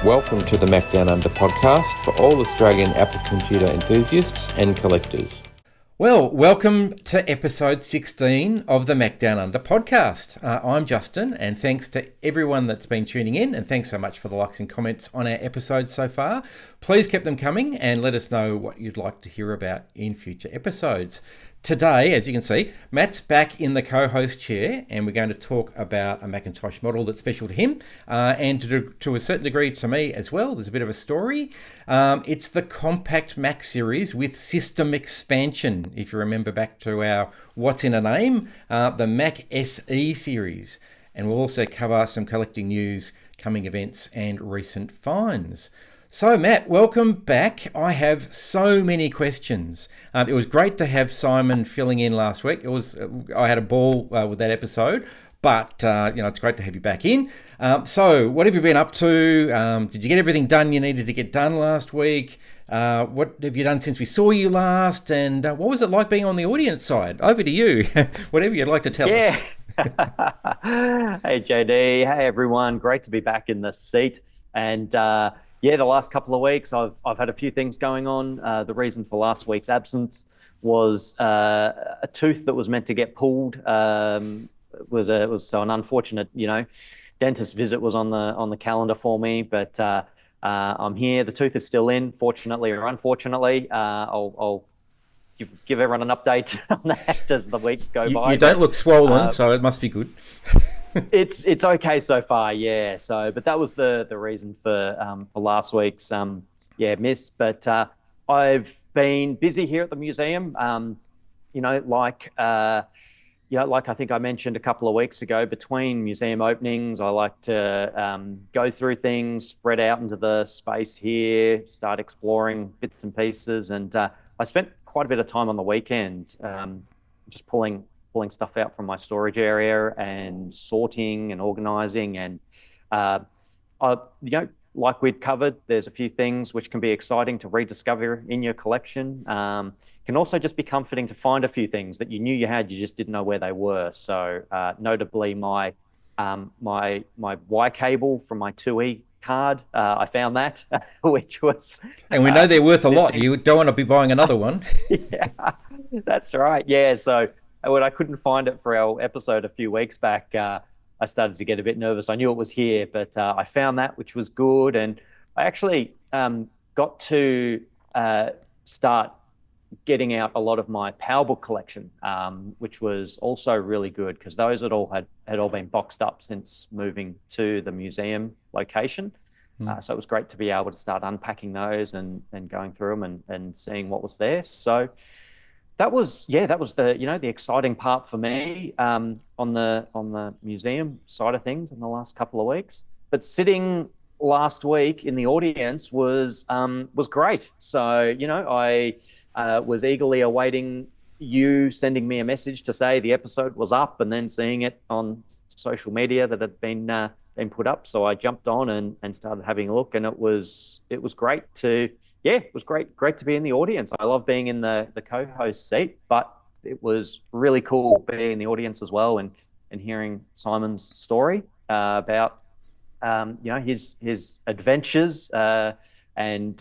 Welcome to the Macdownunder Podcast for all Australian Apple computer enthusiasts and collectors. Well, welcome to episode 16 of the Macdownunder Podcast. I'm Justin, and thanks to everyone that's been tuning in, and thanks so much for the likes and comments on our episodes so far. Please keep them coming and let us know what you'd like to hear about in future episodes. Today, as you can see, Matt's back in the co-host chair, and we're going to talk about a Macintosh model that's special to him, and to a certain degree to me as well. There's a bit of a story. It's the Compact Mac series with system expansion. If you remember back to our What's in a Name, the Mac SE series. And we'll also cover some collecting news, coming events, and recent finds. So Matt, welcome back. I have so many questions. It was great to have Simon filling in last week. I had a ball with that episode, but it's great to have you back in. So what have you been up to? Did you get everything done you needed to get done last week? What have you done since we saw you last? And what was it like being on the audience side? Over to you. Whatever you'd like to tell us. Hey JD, hey everyone. Great to be back in the seat. And the last couple of weeks, I've had a few things going on. The reason for last week's absence was a tooth that was meant to get pulled. It was an unfortunate, dentist visit was on the calendar for me. But I'm here. The tooth is still in, fortunately or unfortunately. I'll give everyone an update on that as the weeks go by. You don't look swollen, so it must be good. It's okay so far, yeah. But that was the reason for last week's miss. But I've been busy here at the museum. Like I think I mentioned a couple of weeks ago, between museum openings, I like to go through things, spread out into the space here, start exploring bits and pieces. And I spent quite a bit of time on the weekend just pulling stuff out from my storage area and sorting and organizing. And like we'd covered, there's a few things which can be exciting to rediscover in your collection. Can also just be comforting to find a few things that you knew you had, you just didn't know where they were. So notably my Y cable from my 2E card, I found that, which was... And we know they're worth a lot. You don't want to be buying another one. Yeah, that's right. Yeah, so when I couldn't find it for our episode a few weeks back, I started to get a bit nervous. I knew it was here, but I found that, which was good. And I actually got to start getting out a lot of my PowerBook collection, which was also really good because those had all been boxed up since moving to the museum location. So it was great to be able to start unpacking those and going through them and seeing what was there. So that was the exciting part for me on the museum side of things in the last couple of weeks. But sitting last week in the audience was great. So I was eagerly awaiting you sending me a message to say the episode was up, and then seeing it on social media that had been put up. So I jumped on and started having a look, and it was great to. Yeah, it was great to be in the audience. I love being in the co-host seat, but it was really cool being in the audience as well and hearing Simon's story about his adventures and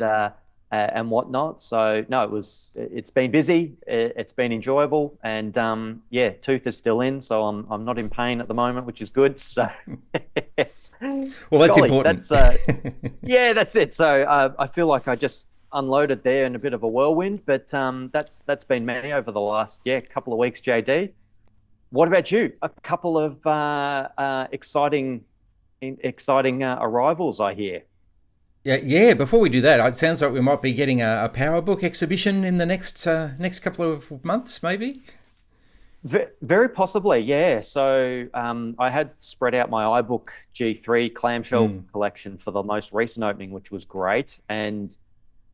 whatnot. So no, it's been busy, it's been enjoyable, and tooth is still in, so I'm not in pain at the moment, which is good. So well, that's important. That's it. So I feel like I just unloaded there in a bit of a whirlwind, but that's been me over the last couple of weeks. JD, what about you? A couple of exciting arrivals, I hear. Yeah. Before we do that, it sounds like we might be getting a PowerBook exhibition in the next couple of months, maybe. Very possibly, yeah. So I had spread out my iBook G3 clamshell collection for the most recent opening, which was great, and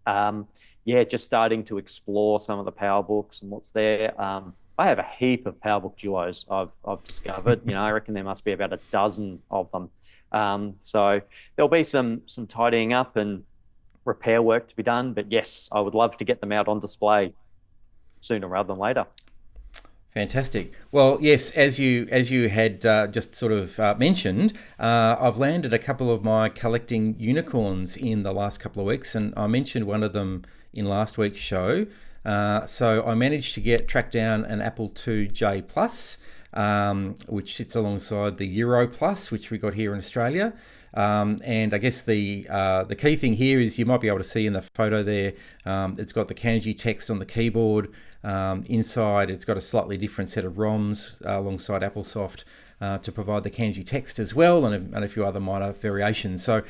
just starting to explore some of the PowerBooks and what's there. I have a heap of PowerBook Duos I've discovered. I reckon there must be about a dozen of them. So there'll be some tidying up and repair work to be done. But yes, I would love to get them out on display sooner rather than later. Fantastic. Well, yes, as you had just sort of mentioned, I've landed a couple of my collecting unicorns in the last couple of weeks, and I mentioned one of them in last week's show. So I managed to track down an Apple IIJ Plus, which sits alongside the Euro Plus, which we got here in Australia. And I guess the key thing here is you might be able to see in the photo there, it's got the kanji text on the keyboard. Inside, it's got a slightly different set of ROMs alongside AppleSoft to provide the kanji text as well, and a few other minor variations. So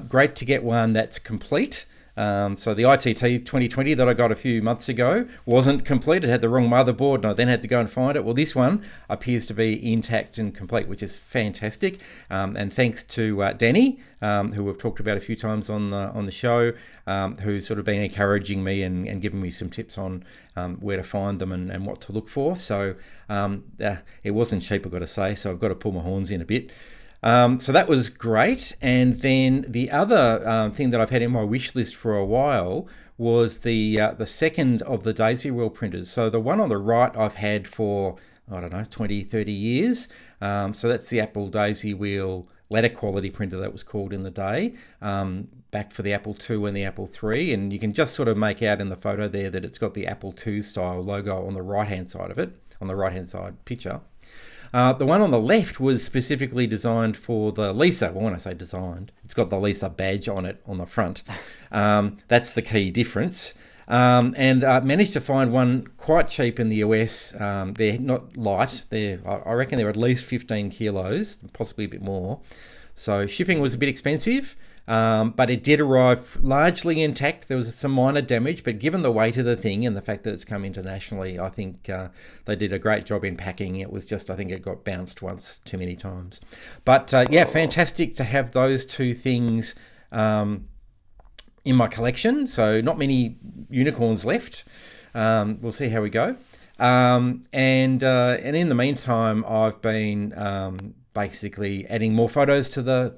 great to get one that's complete. So the ITT 2020 that I got a few months ago wasn't complete. It had the wrong motherboard, and I then had to go and find it. Well, this one appears to be intact and complete, which is fantastic. And thanks to Danny, who we've talked about a few times on the show, who's sort of been encouraging me and giving me some tips on where to find them and what to look for. So it wasn't cheap, I've got to say, so I've got to pull my horns in a bit. So that was great. And then the other thing that I've had in my wish list for a while was the second of the Daisy Wheel printers. So the one on the right I've had for, I don't know, 20, 30 years. So that's the Apple Daisy Wheel letter quality printer that was called in the day, back for the Apple II and the Apple III. And you can just sort of make out in the photo there that it's got the Apple II style logo on the right-hand side of it, on the right-hand side picture. The one on the left was specifically designed for the Lisa. Well, when I say designed, it's got the Lisa badge on it on the front. That's the key difference. And managed to find one quite cheap in the US. They're not light. I reckon they're at least 15 kilos, possibly a bit more. So shipping was a bit expensive. But it did arrive largely intact. There was some minor damage, but given the weight of the thing and the fact that it's come internationally, I think they did a great job in packing. It was just, I think it got bounced once too many times. But yeah, fantastic to have those two things in my collection. So not many unicorns left. We'll see how we go. And in the meantime, I've been basically adding more photos to the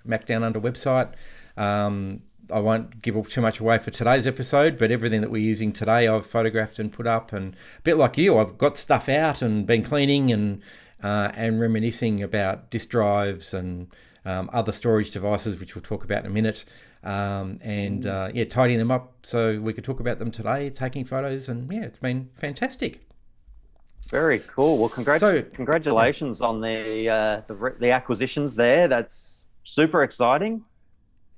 Macdownunder website. I won't give too much away for today's episode, but everything that we're using today I've photographed and put up, and a bit like you, I've got stuff out and been cleaning and reminiscing about disk drives and other storage devices, which we'll talk about in a minute, tidying them up so we could talk about them today, taking photos, and yeah, it's been fantastic. Very cool. Well, congratulations on the acquisitions there. That's super exciting.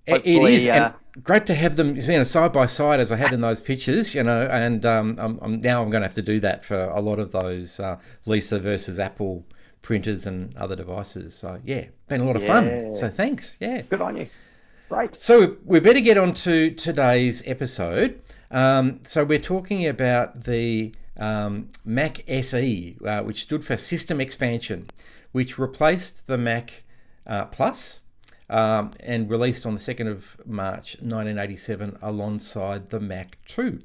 Hopefully, it is, and great to have them, side by side as I had in those pictures, and I'm going to have to do that for a lot of those Lisa versus Apple printers and other devices. So yeah, been a lot of fun. So thanks. Yeah, good on you. Right. So we better get on to today's episode. So we're talking about the Mac SE, which stood for System Expansion, which replaced the Mac Plus and released on the 2nd of March 1987 alongside the Mac II.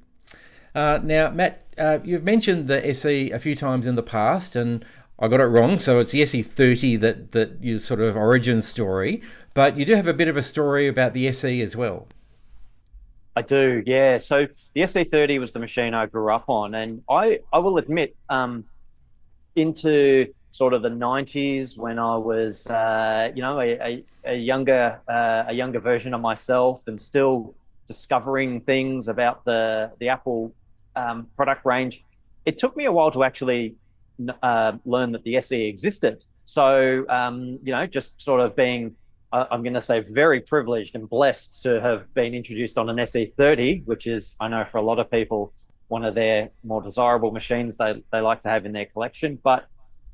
Now, Matt, you've mentioned the SE a few times in the past, and I got it wrong, so it's the SE30 that your sort of origin story, but you do have a bit of a story about the SE as well. I do, yeah. So the SE30 was the machine I grew up on, and I will admit, into sort of the 90s when I was, a younger version of myself and still discovering things about the Apple product range, it took me a while to actually learn that the SE existed. So, just sort of being, I'm going to say, very privileged and blessed to have been introduced on an SE30, which is, I know for a lot of people, one of their more desirable machines they like to have in their collection. But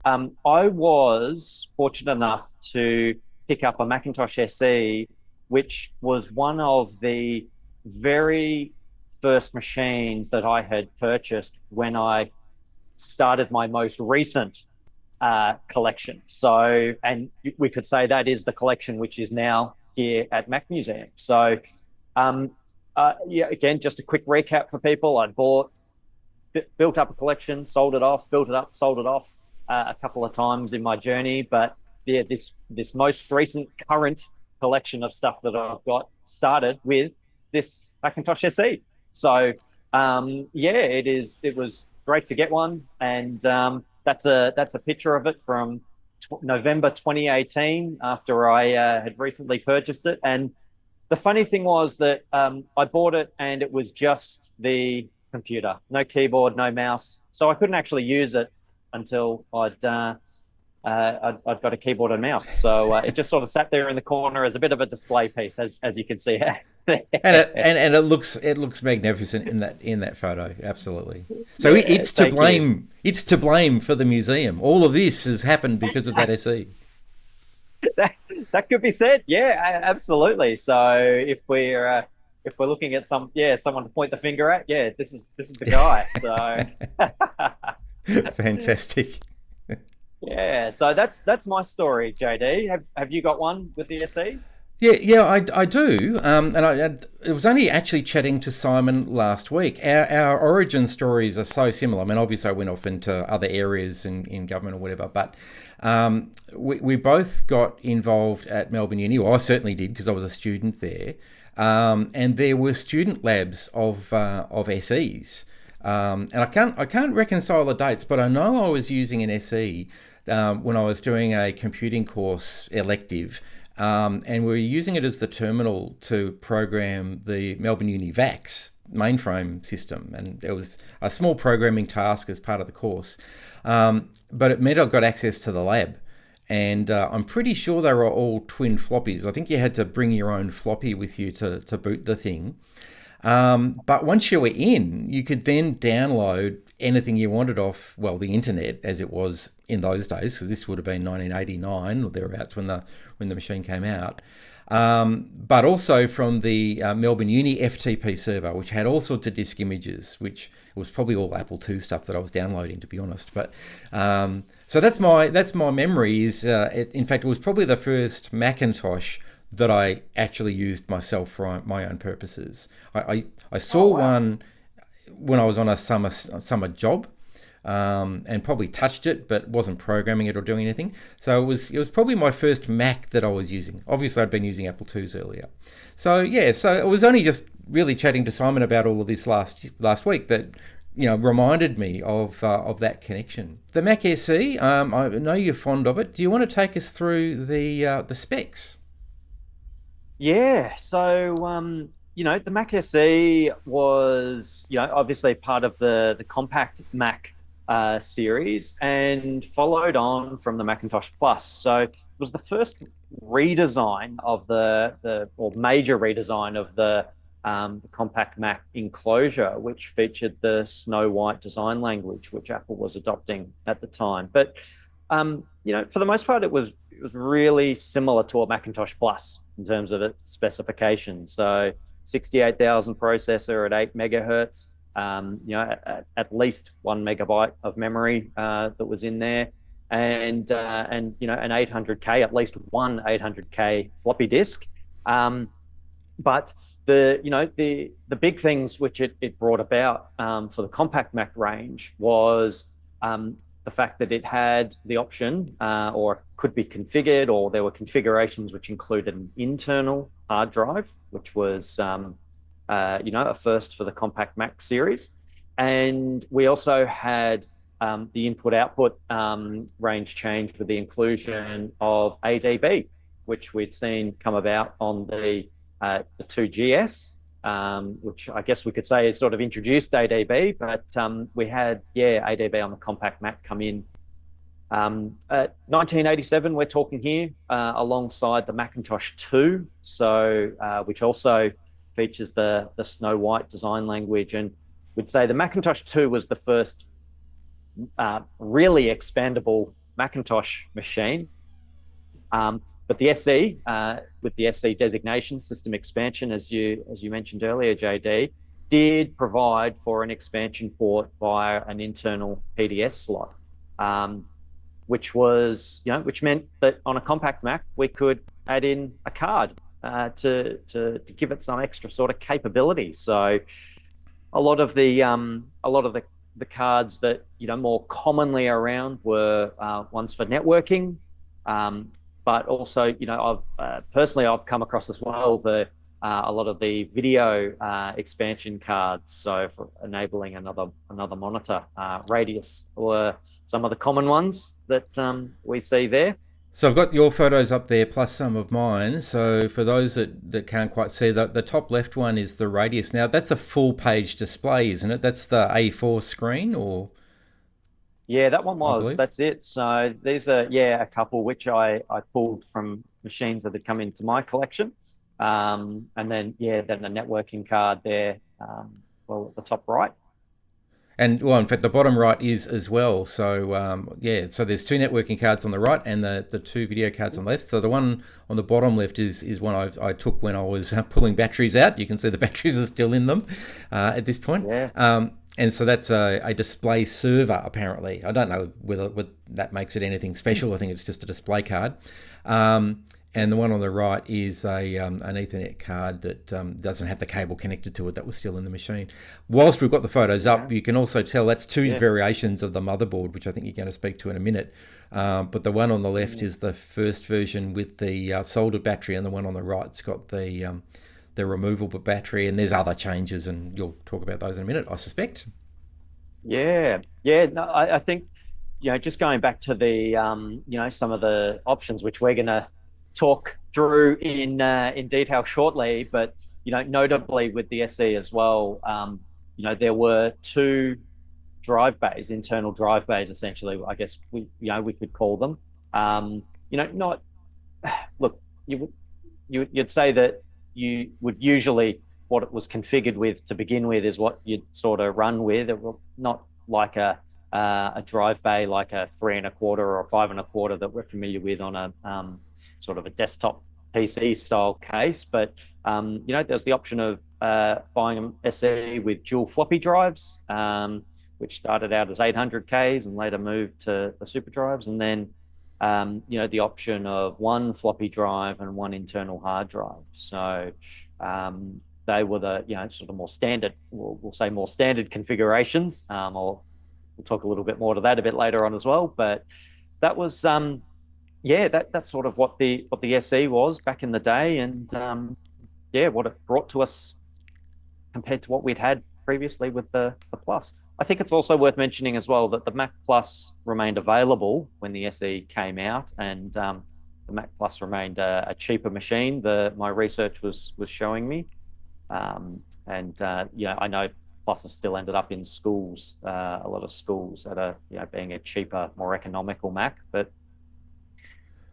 I was fortunate enough to pick up a Macintosh SE, which was one of the very first machines that I had purchased when I started my most recent collection. So, and we could say that is the collection which is now here at Mac Museum. So, again, just a quick recap for people. I built up a collection, sold it off, built it up, sold it off a couple of times in my journey. But yeah, this most recent current collection of stuff that I've got started with this Macintosh SE. So, it was great to get one. And that's a picture of it from November 2018 after I had recently purchased it. And the funny thing was that I bought it and it was just the computer, no keyboard, no mouse. So I couldn't actually use it until I'd got a keyboard and mouse. So it just sort of sat there in the corner as a bit of a display piece, as you can see. And it looks magnificent in that photo. Absolutely. So yeah, it's to blame. You. It's to blame for the museum. All of this has happened because of that SE. That could be said. Yeah, absolutely. So if we're looking at someone to point the finger at, this is the guy. So fantastic. Yeah, so that's my story, JD. Have you got one with the SE? Yeah, I do. It was only actually chatting to Simon last week. Our origin stories are so similar. I mean, obviously I went off into other areas in government or whatever, but we both got involved at Melbourne Uni. Well, I certainly did because I was a student there. And there were student labs of SEs. And I can't reconcile the dates, but I know I was using an SE when I was doing a computing course elective, and we were using it as the terminal to program the Melbourne Uni VAX mainframe system, and there was a small programming task as part of the course, but it meant I got access to the lab, and I'm pretty sure they were all twin floppies. I think you had to bring your own floppy with you to boot the thing. But once you were in, you could then download anything you wanted off, well, the internet as it was in those days, because this would have been 1989 or thereabouts when the machine came out. But also from the Melbourne Uni FTP server, which had all sorts of disk images, which was probably all Apple II stuff that I was downloading, to be honest. But so that's my memory. In fact, it was probably the first Macintosh that I actually used myself for my own purposes. I saw one when I was on a summer job, and probably touched it, but wasn't programming it or doing anything. So it was probably my first Mac that I was using. Obviously, I'd been using Apple IIs earlier. So yeah, so it was only just really chatting to Simon about all of this last week that reminded me of that connection. The Mac SE, I know you're fond of it. Do you want to take us through the specs? Yeah, so the Mac SE was obviously part of the compact Mac series and followed on from the Macintosh Plus. So it was the first redesign of or major redesign of the compact Mac enclosure, which featured the Snow White design language, which Apple was adopting at the time. But for the most part, it was really similar to a Macintosh Plus in terms of its specifications. So 68,000 processor at 8 megahertz, at least 1 megabyte of memory that was in there, and an 800K, at least one 800K floppy disk. But the big things which it brought about for the compact Mac range was the fact that it had the option or could be configured, or there were configurations which included an internal hard drive, which was a first for the compact Mac series. And we also had the input-output range change with the inclusion of ADB, which we'd seen come about on the 2GS, which I guess we could say is sort of introduced ADB, but we had, ADB on the compact Mac come in. 1987, we're talking here, alongside the Macintosh 2, so which also features the Snow White design language. And we'd say the Macintosh 2 was the first really expandable Macintosh machine. But the SE, with the SE designation, system expansion, as you mentioned earlier, JD, did provide for an expansion port via an internal PDS slot, which meant that on a compact Mac we could add in a card to give it some extra sort of capability. So a lot of the cards that more commonly around were ones for networking. But also, I've personally come across as well the a lot of the video expansion cards, so for enabling another monitor. Radius were some of the common ones that we see there. So I've got your photos up there plus some of mine. So for those that can't quite see, the top left one is the Radius. Now that's a full page display, isn't it? That's the A4 screen, or Yeah, that one I was. believe. That's it. So these are, yeah, a couple which I pulled from machines that had come into my collection. And then, yeah, then the networking card there, well, at the top right. And well, in fact, the bottom right is as well. So yeah, so there's two networking cards on the right and the two video cards on the left. So the one on the bottom left is one I took when I was pulling batteries out. You can see the batteries are still in them at this point. Yeah. And so that's a display server, apparently. I don't know whether that makes it anything special. I think it's just a display card. And the one on the right is an Ethernet card that doesn't have the cable connected to it that was still in the machine. Whilst we've got the photos up, you can also tell that's two variations of the motherboard, which I think you're going to speak to in a minute. But the one on the left is the first version with the soldered battery, and the one on the right's got the removable battery, and there's other changes, and you'll talk about those in a minute, I suspect. Yeah. Yeah. No, I think, just going back to the, some of the options which we're going to talk through in detail shortly, but notably with the SE as well, there were two drive bays, internal drive bays, essentially. I guess we could call them. Not look. You'd say that you would usually what it was configured with to begin with is what you'd sort of run with. It will not like a drive bay like a 3 1/4 or a 5 1/4 that we're familiar with on a sort of a desktop PC style case, but there's the option of buying an SE with dual floppy drives, which started out as 800Ks and later moved to the super drives, and then the option of one floppy drive and one internal hard drive. So they were the sort of more standard, we'll say more standard configurations. Or we'll talk a little bit more to that a bit later on as well, but that was that's sort of what the SE was back in the day, and what it brought to us compared to what we'd had previously with the Plus. I think it's also worth mentioning as well that the Mac Plus remained available when the SE came out, and the Mac Plus remained a cheaper machine. My research was showing me, and I know Pluses still ended up in schools, a lot of schools that are being a cheaper, more economical Mac, but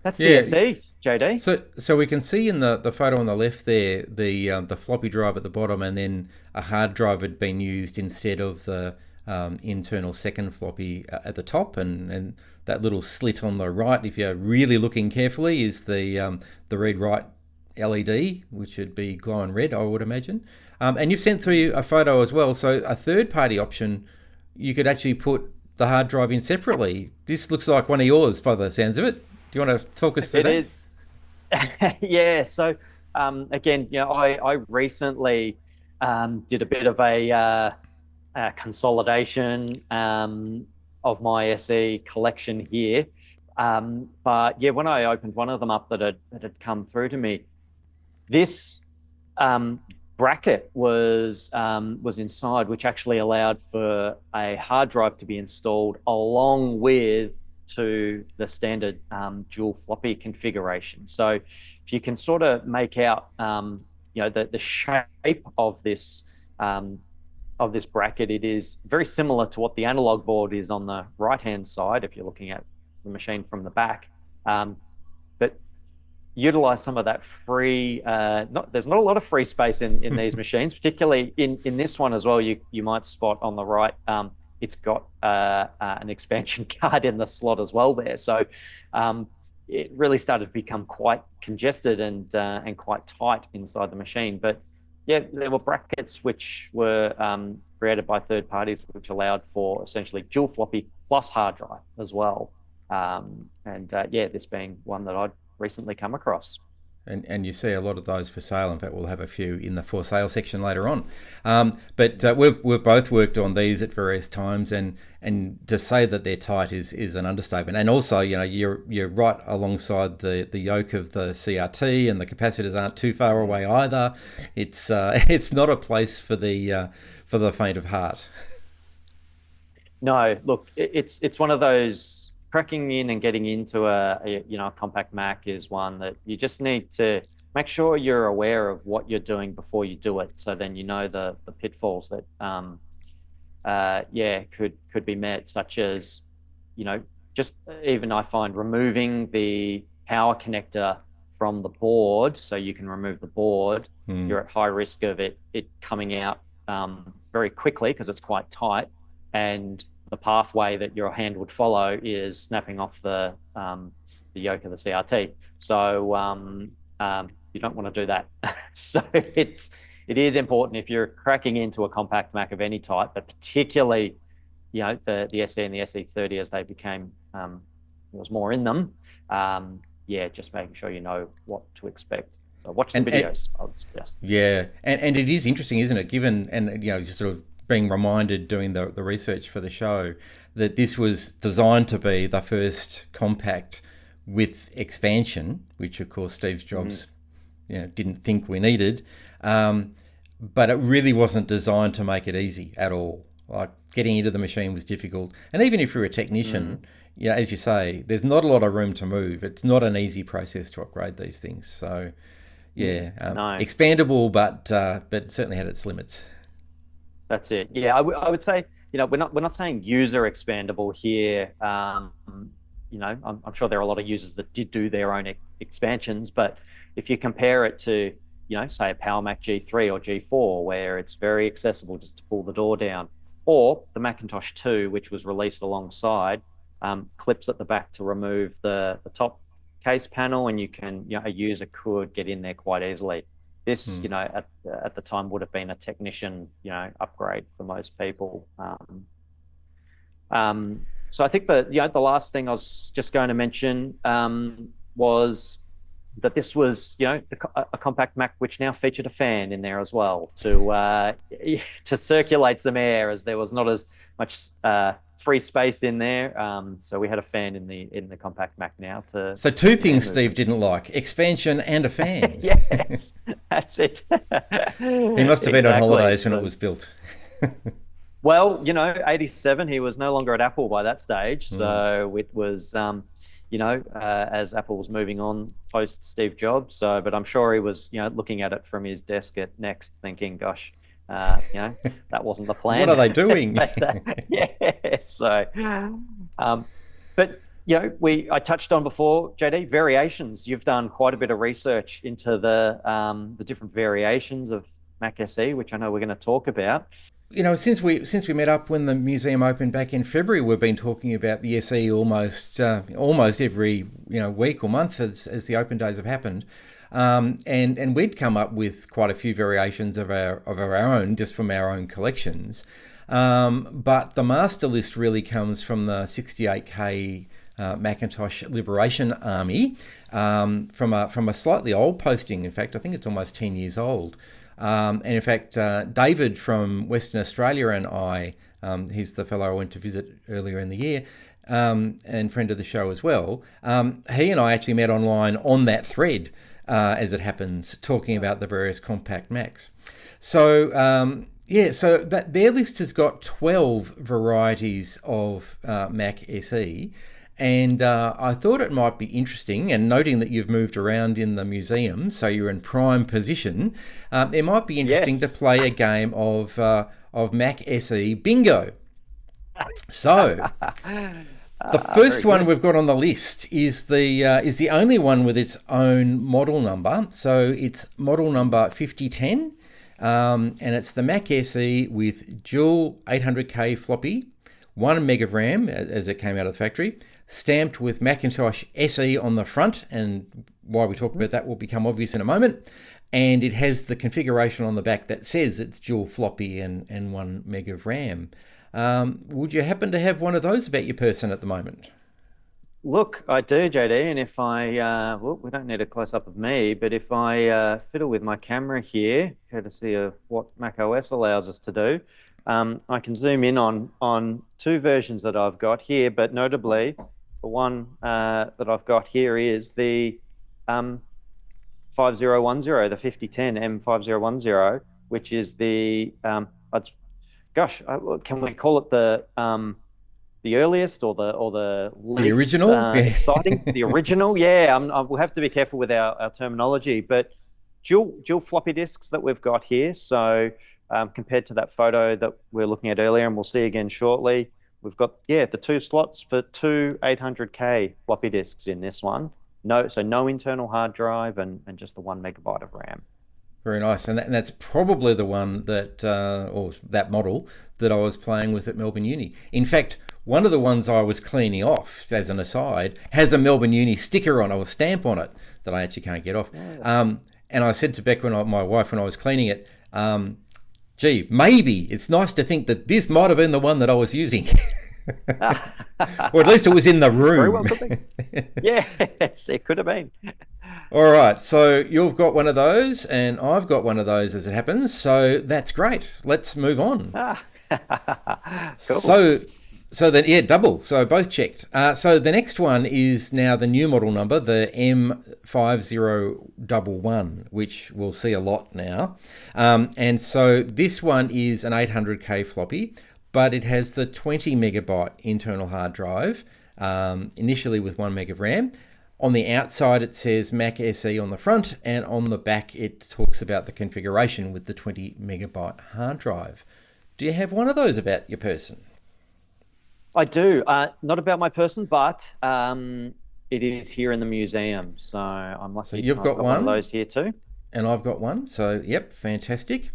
that's the SE, JD. So we can see in the photo on the left there the floppy drive at the bottom, and then a hard drive had been used instead of the internal second floppy at the top, and that little slit on the right, if you're really looking carefully, is the read write LED, which would be glowing red, I would imagine. And you've sent through a photo as well. So a third party option, you could actually put the hard drive in separately. This looks like one of yours by the sounds of it. Do you want to talk us through that? It is. Yeah. So again, I recently did a bit of a consolidation of my SE collection here. But yeah, when I opened one of them up that had come through to me, this bracket was inside, which actually allowed for a hard drive to be installed along with to the standard dual floppy configuration. So if you can sort of make out the shape of this bracket, it is very similar to what the analog board is on the right hand side if you're looking at the machine from the back, but utilize some of that free there's not a lot of free space in these machines, particularly in this one as well. You might spot on the right, it's got an expansion card in the slot as well there. So it really started to become quite congested and quite tight inside the machine. But yeah, there were brackets which were created by third parties, which allowed for essentially dual floppy plus hard drive as well. This being one that I'd recently come across. And you see a lot of those for sale. In fact, we'll have a few in the for sale section later on. But we've both worked on these at various times, and to say that they're tight is an understatement. And also, you're right alongside the yoke of the CRT, and the capacitors aren't too far away either. It's not a place for the faint of heart. No, look, it's one of those. Cracking in and getting into a compact Mac is one that you just need to make sure you're aware of what you're doing before you do it. So then the pitfalls that could be met, such as just even I find removing the power connector from the board, so you can remove the board. You're at high risk of it coming out very quickly because it's quite tight, and the pathway that your hand would follow is snapping off the yoke of the CRT. So you don't want to do that. So it is important if you're cracking into a compact Mac of any type, but particularly the SE and the SE30 as they became there was more in them. Just making sure you know what to expect. So watch the videos, I would suggest. Yeah, and it is interesting, isn't it? Given just sort of being reminded doing the research for the show that this was designed to be the first compact with expansion, which of course Steve Jobs didn't think we needed, but it really wasn't designed to make it easy at all. Like, getting into the machine was difficult, and even if you're a technician, as you say, there's not a lot of room to move. It's not an easy process to upgrade these things. So expandable, but certainly had its limits. That's it. Yeah, I would say, we're not saying user expandable here. I'm sure there are a lot of users that did do their own expansions, but if you compare it to, say a Power Mac G3 or G4, where it's very accessible just to pull the door down, or the Macintosh 2, which was released alongside, clips at the back to remove the top case panel, and a user could get in there quite easily. This, at the time would have been a technician, upgrade for most people. So I think the last thing I was just going to mention was that this was, a compact Mac which now featured a fan in there as well to circulate some air, as there was not as much free space in there. So we had a fan in the compact Mac now. So two things Steve didn't like: expansion and a fan. Yes, that's it. He must have been on holidays when it was built. Well, 87, he was no longer at Apple by that stage. So it was, as Apple was moving on post Steve Jobs. So, but I'm sure he was, looking at it from his desk at Next thinking, gosh, that wasn't the plan. What are they doing? So, but I touched on before, JD, variations. You've done quite a bit of research into the different variations of Mac SE, which I know we're going to talk about. Since we met up when the museum opened back in February, we've been talking about the SE almost every week or month as the open days have happened. And we'd come up with quite a few variations of our own, just from our own collections. But the master list really comes from the 68K Macintosh Liberation Army, from a slightly old posting. In fact, I think it's almost 10 years old. And in fact, David from Western Australia and I, he's the fellow I went to visit earlier in the year, and friend of the show as well. He and I actually met online on that thread, as it happens, talking about the various compact Macs. So so that their list has got 12 varieties of Mac SE. And I thought it might be interesting, and noting that you've moved around in the museum, so you're in prime position, it might be interesting to play a game of Mac SE Bingo. So, the first one we've got on the list is the only one with its own model number. So it's model number 5010, and it's the Mac SE with dual 800K floppy, 1 meg of RAM as it came out of the factory, stamped with Macintosh SE on the front, and why we talk about that will become obvious in a moment. And it has the configuration on the back that says it's dual floppy and 1 meg of RAM. Would you happen to have one of those about your person at the moment? Look, I do, JD, and if well, we don't need a close up of me, but if I fiddle with my camera here, courtesy of what Mac OS allows us to do, I can zoom in on two versions that I've got here, but notably, the one that I've got here is the 5010, the 5010 M5010, which is can we call it the earliest or the The least original? Yeah. exciting? The original, yeah. We'll have to be careful with our terminology, but dual floppy disks that we've got here. So compared to that photo that we're looking at earlier, and we'll see again shortly, we've got the two slots for two 800K floppy disks in this one. No internal hard drive and just the 1 MB of RAM. Very nice, and that's probably the one that, or that model that I was playing with at Melbourne Uni. In fact, one of the ones I was cleaning off, as an aside, has a Melbourne Uni sticker on, or a stamp on it, that I actually can't get off. Yeah. And I said to Beck, my wife, when I was cleaning it, gee, maybe it's nice to think that this might have been the one that I was using. Or at least it was in the room. Very well could be. Yes, it could have been. All right, so you've got one of those, and I've got one of those as it happens, so that's great. Let's move on. Cool. So then, yeah, double. So both checked. So the next one is now the new model number, the M5011, which we'll see a lot now. And so this one is an 800K floppy, but it has the 20 megabyte internal hard drive, initially with 1 meg of RAM. On the outside, it says Mac SE on the front, and on the back, it talks about the configuration with the 20 megabyte hard drive. Do you have one of those about your person? I do. Not about my person, but it is here in the museum. So I'm lucky. So you've got one of those here too. And I've got one. So, yep, fantastic.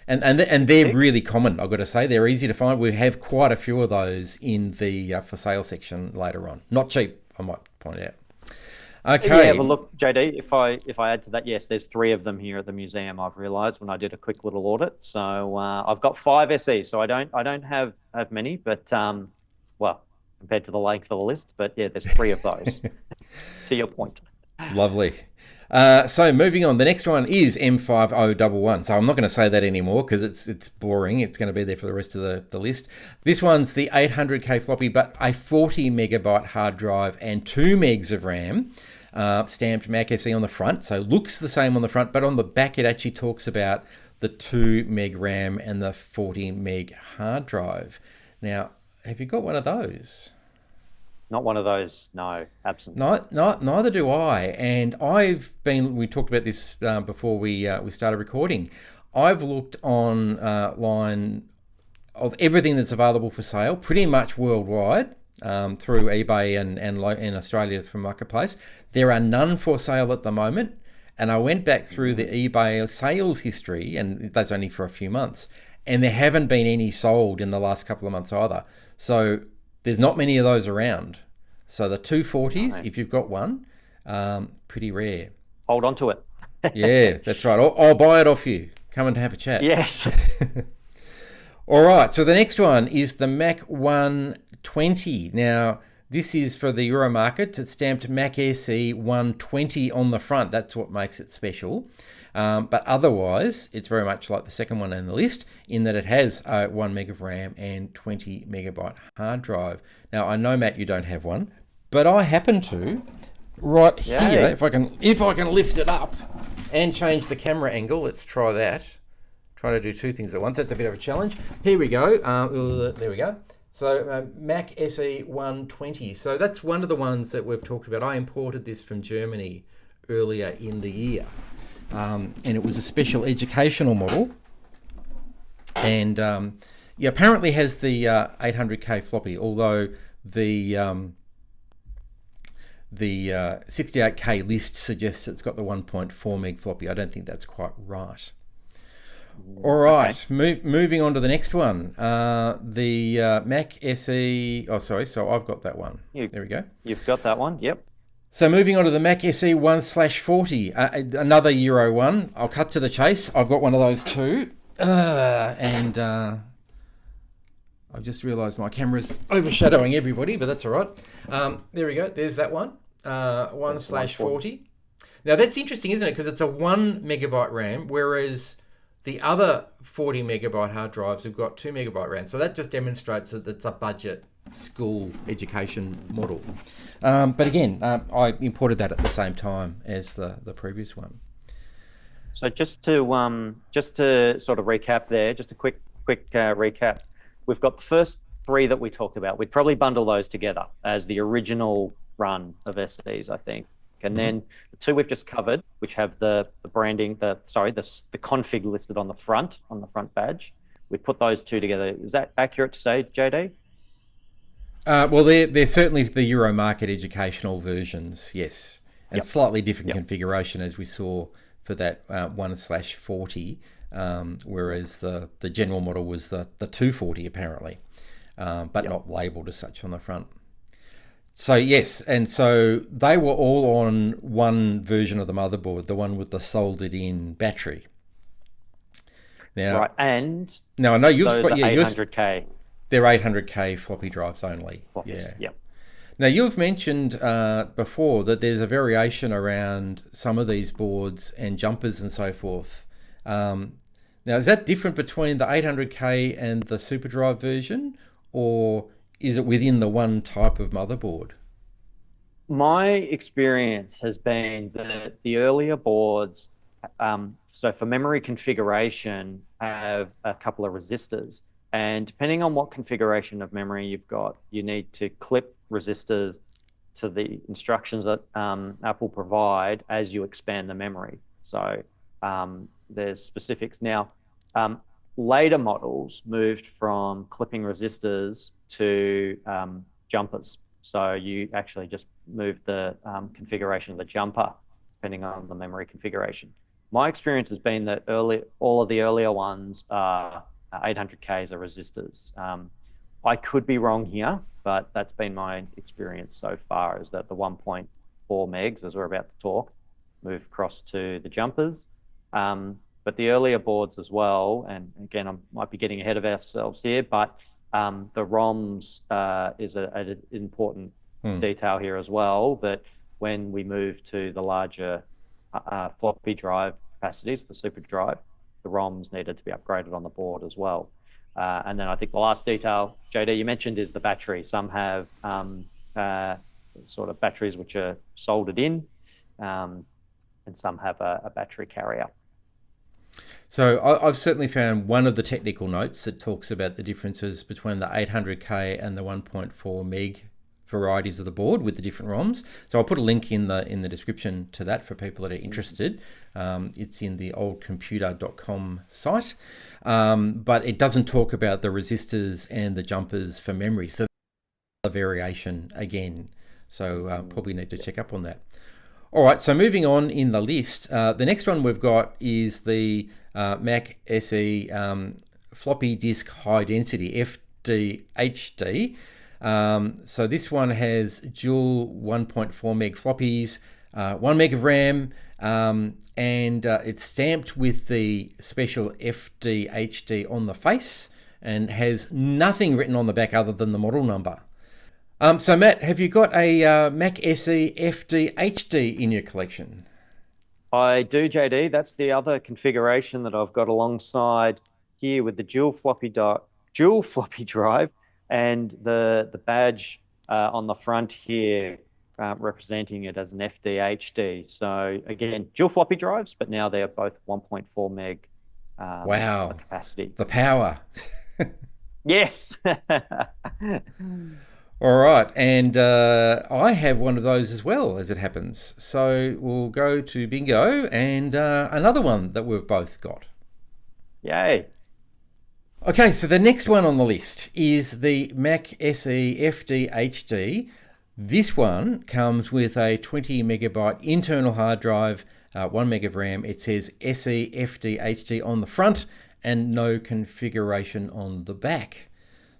And they're really common, I've got to say. They're easy to find. We have quite a few of those in the for sale section later on. Not cheap, I might point out. Okay. Yeah, but look, JD, if I add to that, yes, there's 3 of them here at the museum. I've realised when I did a quick little audit. So I've got 5 SE. So I don't have many, but well, compared to the length of the list. But yeah, there's 3 of those. To your point. Lovely. So moving on, the next one is M5011. So I'm not going to say that anymore because it's boring. It's going to be there for the rest of the list. This one's the 800K floppy, but a 40 megabyte hard drive and 2 megs of RAM. Stamped Mac SE on the front, so looks the same on the front, but on the back it actually talks about the 2 meg RAM and the 40 meg hard drive. Now, have you got one of those? Not one of those, no, absent. Neither do I. And we talked about this before we started recording. I've looked online of everything that's available for sale, pretty much worldwide, through eBay and in Australia from Marketplace. There are none for sale at the moment. And I went back through the eBay sales history, and that's only for a few months, and there haven't been any sold in the last couple of months either. So there's not many of those around. So the 240s, if you've got one, pretty rare. Hold on to it. Yeah, that's right. I'll buy it off you. Come and have a chat. Yes. All right. So the next one is the Mac 120. Now, this is for the Euro market. It's stamped Mac SE 120 on the front. That's what makes it special. But otherwise, it's very much like the second one in the list in that it has 1 meg of RAM and 20 megabyte hard drive. Now, I know, Matt, you don't have one, but I happen to right here. If I can lift it up and change the camera angle, let's try that. Try to do 2 things at once. That's a bit of a challenge. Here we go. There we go. So Mac SE 120. So that's one of the ones that we've talked about. I imported this from Germany earlier in the year. And it was a special educational model, and apparently has the 800K floppy, although the 68K list suggests it's got the 1.4 meg floppy. I don't think that's quite right. All right, okay. Moving on to the next one, the Mac SE. Oh, sorry. So I've got that one. There we go. You've got that one. Yep. So moving on to the Mac SE 1/40, another Euro one. I'll cut to the chase. I've got one of those too. And I've just realised my camera's overshadowing everybody, but that's all right. There we go. There's that one. 1/40. Now that's interesting, isn't it? Because it's a 1 megabyte RAM, whereas the other 40 megabyte hard drives have got 2 megabyte RAM. So that just demonstrates that it's a budget school education model. But again, I imported that at the same time as the previous one. So just to sort of recap there, just a quick recap. We've got the first three that we talked about. We'd probably bundle those together as the original run of SEs, I think. And then the two we've just covered, which have the branding, the config listed on the front badge. We put those two together. Is that accurate to say, JD? Well, they're certainly the Euro market educational versions, yes. And slightly different configuration as we saw for that 1/40, whereas the general model was the 240 apparently, but not labelled as such on the front. So yes, and so they were all on one version of the motherboard, the one with the soldered-in battery. Now, right, and now I know you've those are 800K. They're 800K floppy drives only. Floppies, yeah. Now you've mentioned before that there's a variation around some of these boards and jumpers and so forth. Now is that different between the 800K and the SuperDrive version, or is it within the one type of motherboard? My experience has been that the earlier boards, so for memory configuration, have a couple of resistors. And depending on what configuration of memory you've got, you need to clip resistors to the instructions that Apple provide as you expand the memory. So there's specifics. Now, later models moved from clipping resistors to jumpers. So you actually just move the configuration of the jumper depending on the memory configuration. My experience has been that all of the earlier ones are 800Ks are resistors. I could be wrong here, but that's been my experience so far, is that the 1.4 megs, as we're about to talk, move across to the jumpers. But the earlier boards as well, and again, I might be getting ahead of ourselves here, but the ROMs is an important detail here as well, that when we move to the larger floppy drive capacities, the super drive, the ROMs needed to be upgraded on the board as well. And then I think the last detail, JD, you mentioned is the battery. Some have sort of batteries which are soldered in, and some have a battery carrier. So I've certainly found one of the technical notes that talks about the differences between the 800K and the 1.4 meg varieties of the board with the different ROMs. So I'll put a link in the description to that for people that are interested. It's in the oldcomputer.com site, but it doesn't talk about the resistors and the jumpers for memory. So a variation again. So probably need to check up on that. All right, so moving on in the list, the next one we've got is the Mac SE floppy disk high density FDHD. So this one has dual 1.4 meg floppies, 1 meg of RAM, and it's stamped with the special FDHD on the face and has nothing written on the back other than the model number. So Matt, have you got a Mac SE FDHD in your collection? I do, JD. That's the other configuration that I've got alongside here with the dual floppy drive and the badge on the front here representing it as an FDHD. So again, dual floppy drives, but now they're both 1.4 meg wow, capacity. The power. Yes. All right, and I have one of those as well, as it happens. So we'll go to bingo and another one that we've both got. Yay. Okay, so the next one on the list is the Mac SE FDHD. This one comes with a 20 megabyte internal hard drive, 1 meg of RAM. It says SE FDHD on the front and no configuration on the back.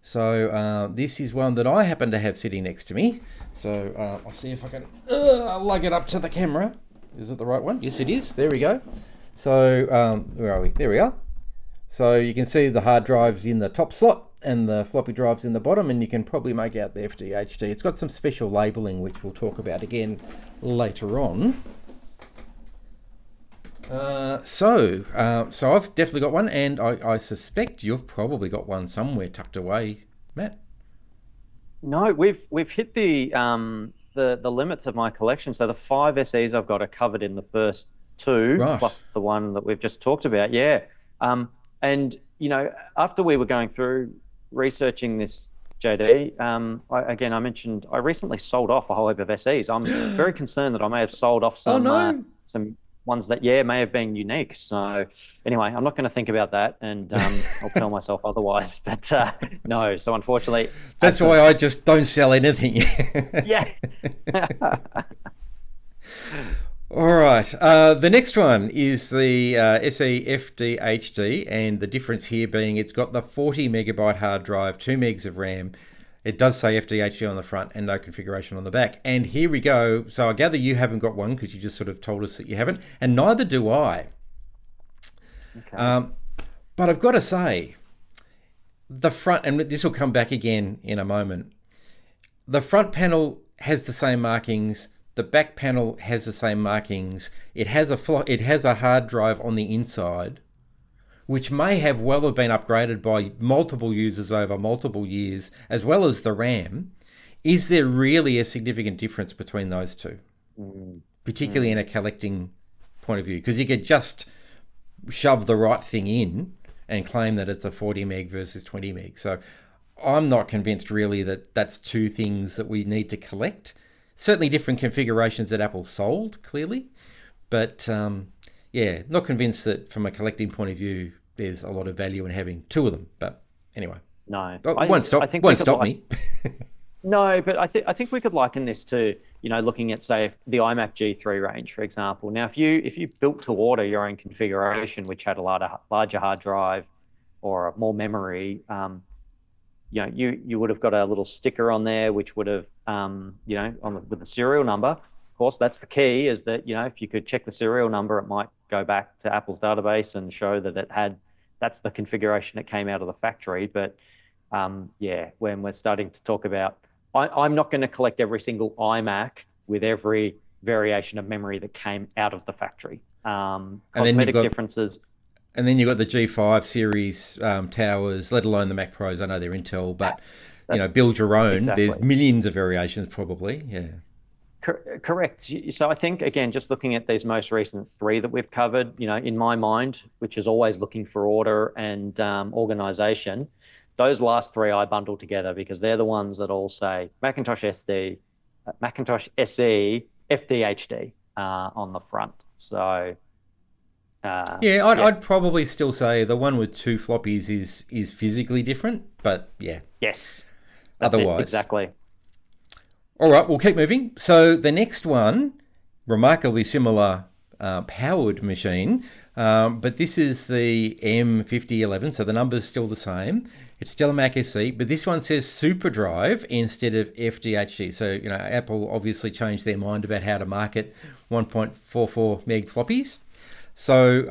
So this is one that I happen to have sitting next to me. So I'll see if I can lug it up to the camera. Is it the right one? Yes, it is. There we go. So where are we? There we are. So you can see the hard drive's in the top slot and the floppy drives in the bottom, and you can probably make out the FDHD. It's got some special labelling, which we'll talk about again later on. So I've definitely got one, and I suspect you've probably got one somewhere tucked away, Matt. No, we've hit the limits of my collection. So the 5 SEs I've got are covered in the first 2, Right. plus the one that we've just talked about. Yeah. And after we were going through researching this, JD, I mentioned I recently sold off a whole heap of SEs. I'm very concerned that I may have sold off some some ones that may have been unique. So anyway, I'm not going to think about that, and I'll tell myself otherwise. But no, so unfortunately, that's why I just don't sell anything. Yeah. All right. The next one is the SE FDHD, and the difference here being it's got the 40 megabyte hard drive, 2 megs of RAM. It does say FDHD on the front and no configuration on the back. And here we go. So I gather you haven't got one because you just sort of told us that you haven't, and neither do I. Okay. But I've got to say, the front, and this will come back again in a moment, the front panel has the same markings. The back panel has the same markings. It has a hard drive on the inside, which may have been upgraded by multiple users over multiple years, as well as the RAM. Is there really a significant difference between those two, particularly in a collecting point of view? Because you could just shove the right thing in and claim that it's a 40 meg versus 20 meg. So I'm not convinced really that that's two things that we need to collect. Certainly different configurations that Apple sold, clearly. But not convinced that from a collecting point of view, there's a lot of value in having two of them. But anyway. No. Won't stop me. No, but I think we could liken this to, looking at, say, the iMac G3 range, for example. Now, if you built to order your own configuration, which had a larger hard drive or more memory, you would have got a little sticker on there, which would have, with the serial number. Of course, that's the key, is that, if you could check the serial number, it might go back to Apple's database and show that that's the configuration that came out of the factory. But when we're starting to talk about, I'm not going to collect every single iMac with every variation of memory that came out of the factory. Cosmetic differences. And then you've got the G5 series towers, let alone the Mac Pros. I know they're Intel, but build your own. Exactly. There's millions of variations probably. Yeah. Correct. So I think, again, just looking at these most recent 3 that we've covered, in my mind, which is always looking for order and organization, those last 3 I bundle together because they're the ones that all say Macintosh SE, FDHD on the front. So... I'd probably still say the one with 2 floppies is physically different, but yeah. Yes. Otherwise. Exactly. All right, we'll keep moving. So the next one, remarkably similar powered machine, but this is the M5011, so the number's still the same. It's still a Mac SE, but this one says SuperDrive instead of FDHD. So, Apple obviously changed their mind about how to market 1.44 meg floppies. So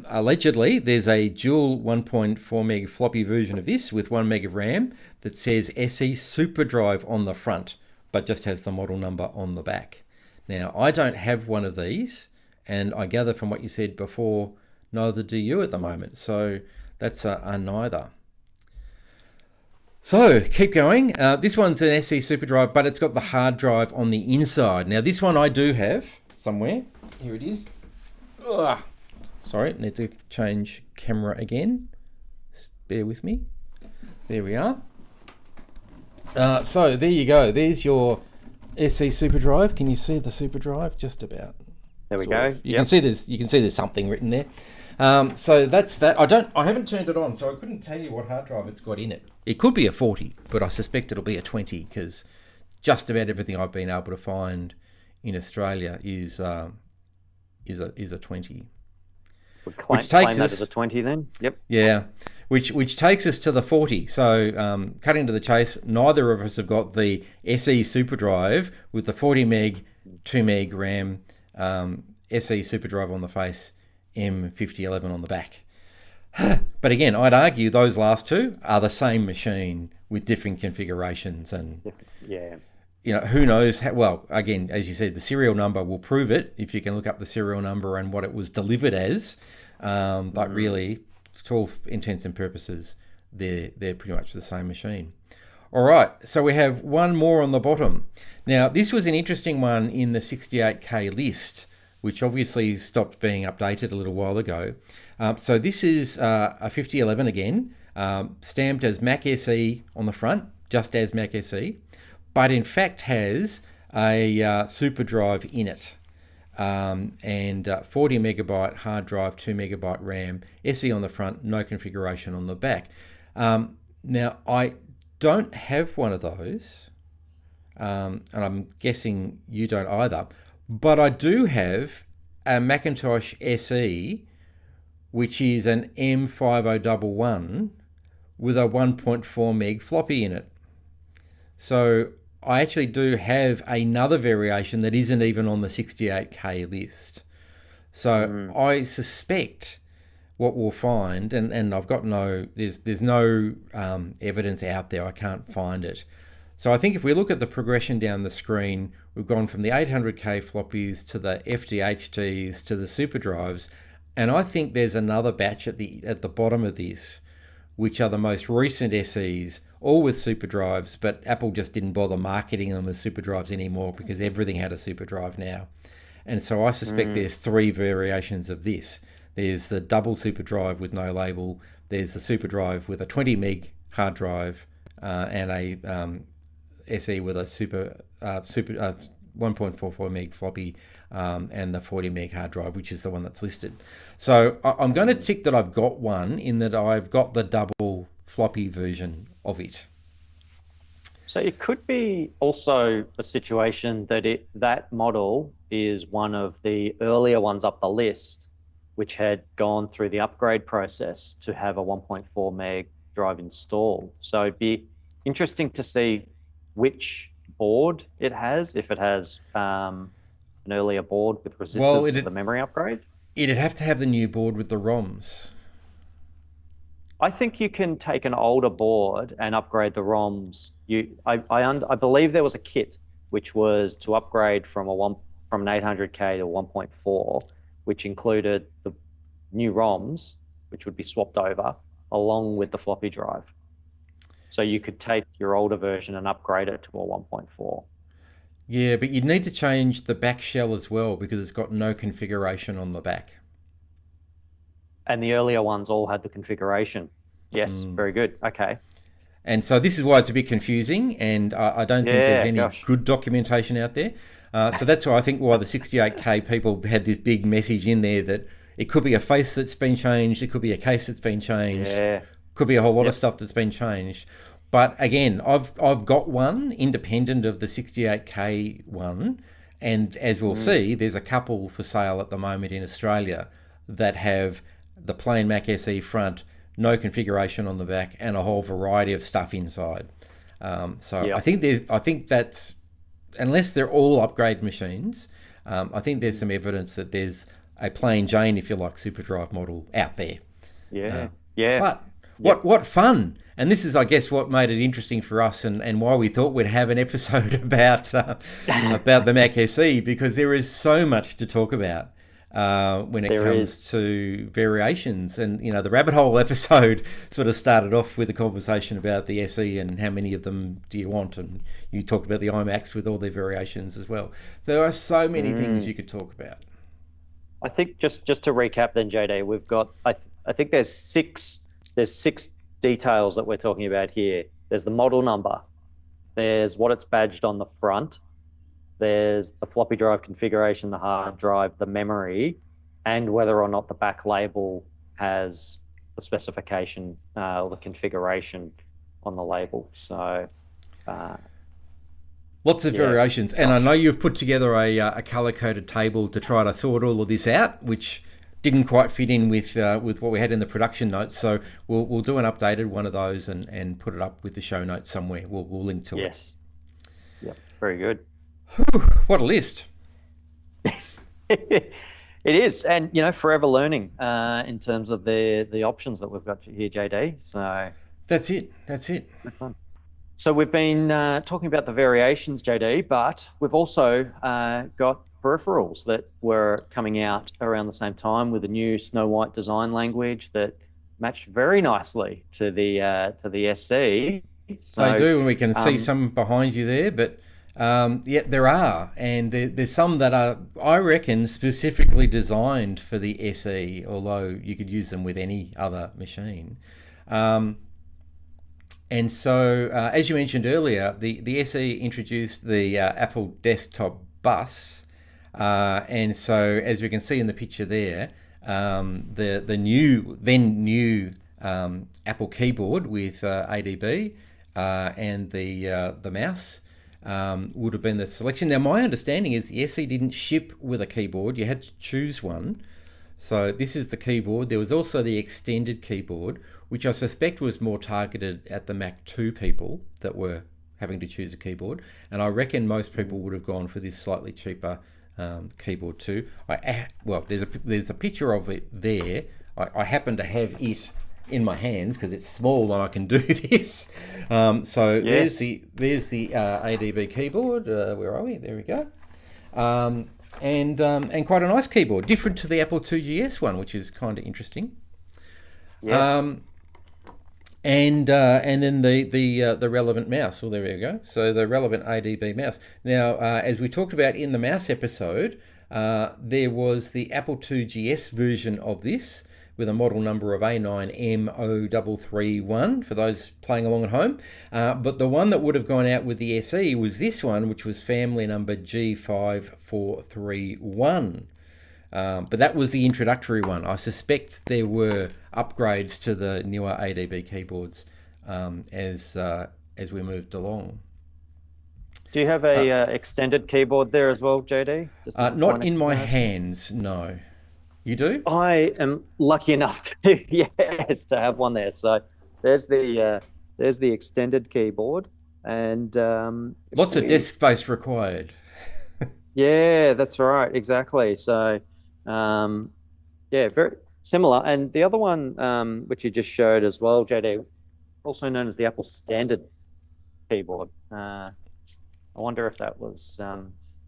allegedly, there's a dual 1.4 meg floppy version of this with 1 meg of RAM that says SE SuperDrive on the front, but just has the model number on the back. Now, I don't have one of these, and I gather from what you said before, neither do you at the moment. So that's a neither. So keep going. This one's an SE SuperDrive, but it's got the hard drive on the inside. Now, this one I do have somewhere. Here it is. Ugh. Sorry, need to change camera again. Bear with me. There we are. So there you go. There's your SE SuperDrive. Can you see the SuperDrive? Just about. There we go. You can see there's something written there. So that's that. I haven't turned it on, so I couldn't tell you what hard drive it's got in it. It could be a 40, but I suspect it'll be a 20 because just about everything I've been able to find in Australia is a 20. Which takes us as a 20 then. Yep. Yeah, which takes us to the 40. So cutting to the chase, neither of us have got the SE SuperDrive with the 40 meg, 2 meg RAM, SE SuperDrive on the face, M5011 on the back. But again, I'd argue those last two are the same machine with different configurations, and Yeah. who knows how, well, again, as you said, the serial number will prove it if you can look up the serial number and what it was delivered as. But really, to all intents and purposes, they're pretty much the same machine. All right, so we have one more on the bottom. Now, this was an interesting one in the 68K list, which obviously stopped being updated a little while ago. So this is a 5011 again, stamped as Mac SE on the front, just as Mac SE, but in fact has a super drive in it. And 40 megabyte hard drive, 2 megabyte RAM, SE on the front, no configuration on the back. Now, I don't have one of those, and I'm guessing you don't either, but I do have a Macintosh SE, which is an M5011 with a 1.4 meg floppy in it. So I actually do have another variation that isn't even on the 68K list. So I suspect what we'll find, and I've got there's no evidence out there, I can't find it. So I think if we look at the progression down the screen, we've gone from the 800K floppies to the FDHDs to the super drives, and I think there's another batch at the bottom of this, which are the most recent SEs, all with super drives, but Apple just didn't bother marketing them as super drives anymore because everything had a super drive now. And so I suspect there's three variations of this. There's the double super drive with no label, there's the super drive with a 20 meg hard drive, and a SE with a super 1.44 meg floppy, and the 40 meg hard drive, which is the one that's listed. So I'm going to tick that I've got one, in that I've got the double floppy version of it. So it could be also a situation that that model is one of the earlier ones up the list, which had gone through the upgrade process to have a 1.4 meg drive installed. So it'd be interesting to see which board it has, if it has an earlier board with resistors for the memory upgrade. It'd have to have the new board with the ROMs. I think you can take an older board and upgrade the ROMs. I believe there was a kit which was to upgrade from an 800K to 1.4, which included the new ROMs, which would be swapped over, along with the floppy drive. So you could take your older version and upgrade it to a 1.4. Yeah, but you'd need to change the back shell as well because it's got no configuration on the back. And the earlier ones all had the configuration. Yes, very good. Okay. And so this is why it's a bit confusing, and I don't think there's any good documentation out there. So that's why I think why the 68K people had this big message in there that it could be a face that's been changed, it could be a case that's been changed, could be a whole lot of stuff that's been changed. But again, I've got one independent of the 68K one, and as we'll see, there's a couple for sale at the moment in Australia that have the plain Mac SE front, no configuration on the back, and a whole variety of stuff inside. I think that's, unless they're all upgrade machines, I think there's some evidence that there's a plain Jane, if you like, SuperDrive model out there. But what fun! And this is, I guess, what made it interesting for us, and why we thought we'd have an episode about the Mac SE, because there is so much to talk about when it comes to variations. And the rabbit hole episode sort of started off with a conversation about the SE and how many of them do you want, and you talked about the iMacs with all their variations as well. So there are so many things you could talk about. I think just to recap then, JD, we've got I think there's six details that we're talking about here. There's the model number, there's what it's badged on the front, there's the floppy drive configuration, the hard drive, the memory, and whether or not the back label has the specification or the configuration on the label. So lots of variations. And I know you've put together a color-coded table to try to sort all of this out, which didn't quite fit in with what we had in the production notes. So we'll do an updated one of those and put it up with the show notes somewhere. We'll link to it. Yes. Yep. Very good. What a list. It is, and forever learning in terms of the options that we've got here, JD. So That's it. That's it. fun. So we've been talking about the variations, JD, but we've also got peripherals that were coming out around the same time with a new Snow White design language that matched very nicely to the SE. They So do, and we can see some behind you there, but yeah, there are, and there's some that are, I reckon, specifically designed for the SE, although you could use them with any other machine. And so, as you mentioned earlier, the SE introduced the Apple Desktop Bus, and so as we can see in the picture there, the new Apple keyboard with ADB and the mouse would have been the selection. Now, my understanding is the SE didn't ship with a keyboard; you had to choose one. So this is the keyboard. There was also the extended keyboard, which I suspect was more targeted at the Mac 2 people that were having to choose a keyboard. And I reckon most people would have gone for this slightly cheaper keyboard too. Well, there's a picture of it there. I happen to have it in my hands because it's small and I can do this. So Yes. there's the ADB keyboard. Where are we? There we go. And quite a nice keyboard, different to the Apple IIgs one, which is kind of interesting. Yes. And then the relevant mouse. Well, there we go. So the relevant ADB mouse. Now, as we talked about in the mouse episode, there was the Apple IIgs version of this with a model number of A9M0331 for those playing along at home. But the one that would have gone out with the SE was this one, which was family number G5431. But that was the introductory one. I suspect there were upgrades to the newer ADB keyboards as we moved along. Do you have a extended keyboard there as well, JD? Just as a Not point of in my comparison? hands, no. You do? I am lucky enough to yes to have one there. So there's the extended keyboard, and Lots of desk space required. yeah, that's right, exactly. So yeah, very similar. And the other one which you just showed as well, JD, also known as the Apple Standard keyboard. I wonder if that was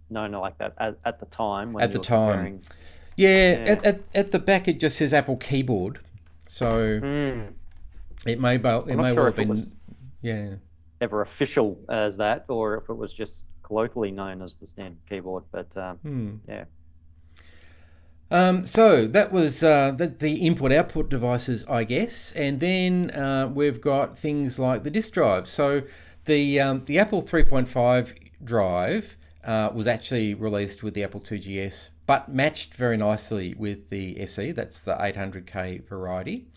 known like that at the time when At you the were time. comparing. Yeah, Yeah. at the back it just says Apple Keyboard, so Mm. it may well I'm not sure have if it been, was yeah. ever official as that, or if it was just colloquially known as the standard keyboard. But yeah, So that was the input-output devices, I guess, and then we've got things like the disk drive. So the Apple 3.5 drive was actually released with the Apple IIgs, but matched very nicely with the SE. That's the 800K variety.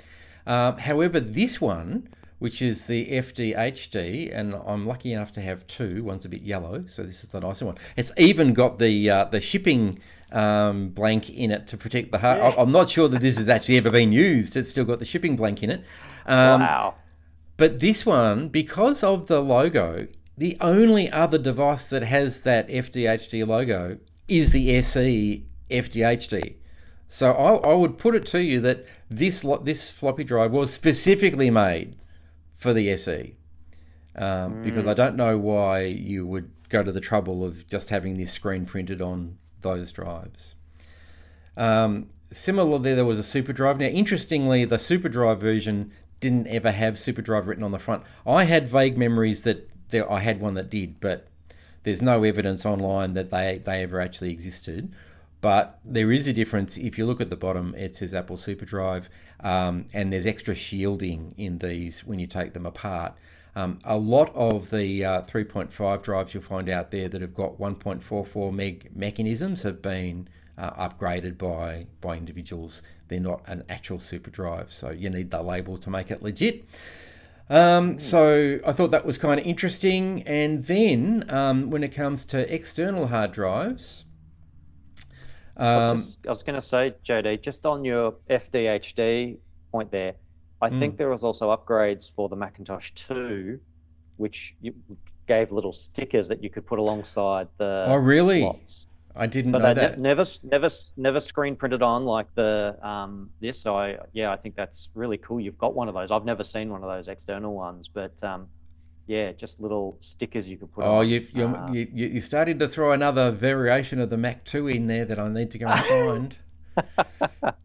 However, this one, which is the FD-HD, and I'm lucky enough to have two. One's a bit yellow, so this is the nicer one. It's even got the shipping blank in it to protect the hard. Yeah. I'm not sure that this has actually ever been used. It's still got the shipping blank in it. wow. But this one, because of the logo, the only other device that has that FD-HD logo is the SE FD-HD. So I would put it to you that this floppy drive was specifically made for the SE, because I don't know why you would go to the trouble of just having this screen printed on those drives. Similarly, there was a SuperDrive. Now, interestingly, the SuperDrive version didn't ever have SuperDrive written on the front. I had vague memories that I had one that did, but there's no evidence online that they ever actually existed. But there is a difference. If you look at the bottom, it says Apple SuperDrive, and there's extra shielding in these when you take them apart. A lot of the 3.5 drives you'll find out there that have got 1.44 meg mechanisms have been upgraded by individuals. They're not an actual SuperDrive, so you need the label to make it legit. So I thought that was kind of interesting. And then when it comes to external hard drives, I was going to say, JD, just on your FDHD point there, I think there was also upgrades for the Macintosh 2, which gave little stickers that you could put alongside the oh really? slots. I didn't But know they that. never screen printed on like the this. So I think that's really cool. You've got one of those. I've never seen one of those external ones, but yeah, just little stickers you could put Oh, on. you're starting to throw another variation of the Mac 2 in there that I need to go and find.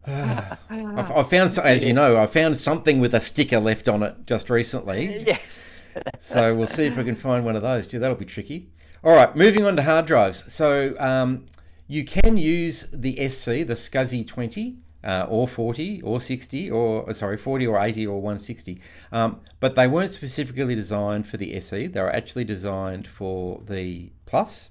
I found, as you Yeah. know, I found something with a sticker left on it just recently. Yes. So we'll see if we can find one of those. Gee, that'll be tricky. All right, moving on to hard drives. So you can use the SC, the SCSI 20, or 40, or 60, or sorry, 40 or 80 or 160. But they weren't specifically designed for the SE. They were actually designed for the Plus.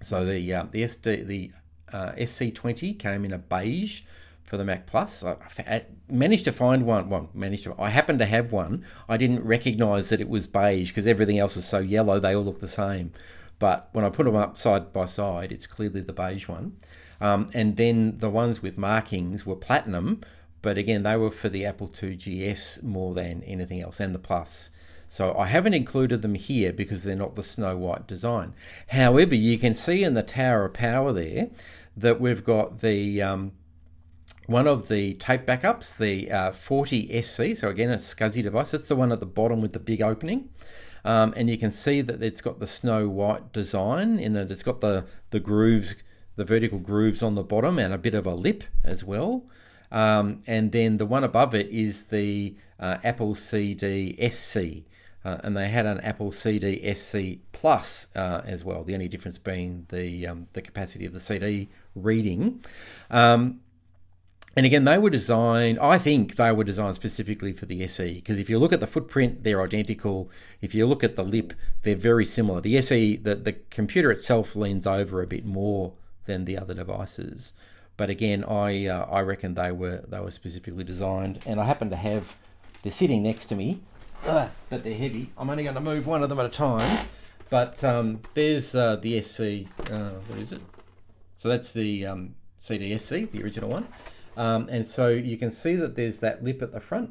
So the SC20 came in a beige for the Mac Plus. I managed to find one. Well, I happened to have one. I didn't recognise that it was beige because everything else is so yellow. They all look the same. But when I put them up side by side, it's clearly the beige one. And then the ones with markings were platinum, but again, they were for the Apple II GS more than anything else, and the Plus. So I haven't included them here because they're not the Snow White design. However, you can see in the Tower of Power there that we've got the one of the tape backups, the 40 SC. So again, a SCSI device. That's the one at the bottom with the big opening. And you can see that it's got the Snow White design in it. It's got the grooves, the vertical grooves on the bottom, and a bit of a lip as well. And then the one above it is the Apple CD SC. And they had an Apple CD SC Plus as well. The only difference being the capacity of the CD reading. And again, they were designed, I think they were designed specifically for the SE, because if you look at the footprint, they're identical. If you look at the lip, they're very similar. The SE, the computer itself leans over a bit more than the other devices. But again, I reckon they were specifically designed, and I happen to have, they're sitting next to me, but they're heavy. I'm only going to move one of them at a time. But there's the SC, what is it? So that's the CD-SC, the original one. And so you can see that there's that lip at the front.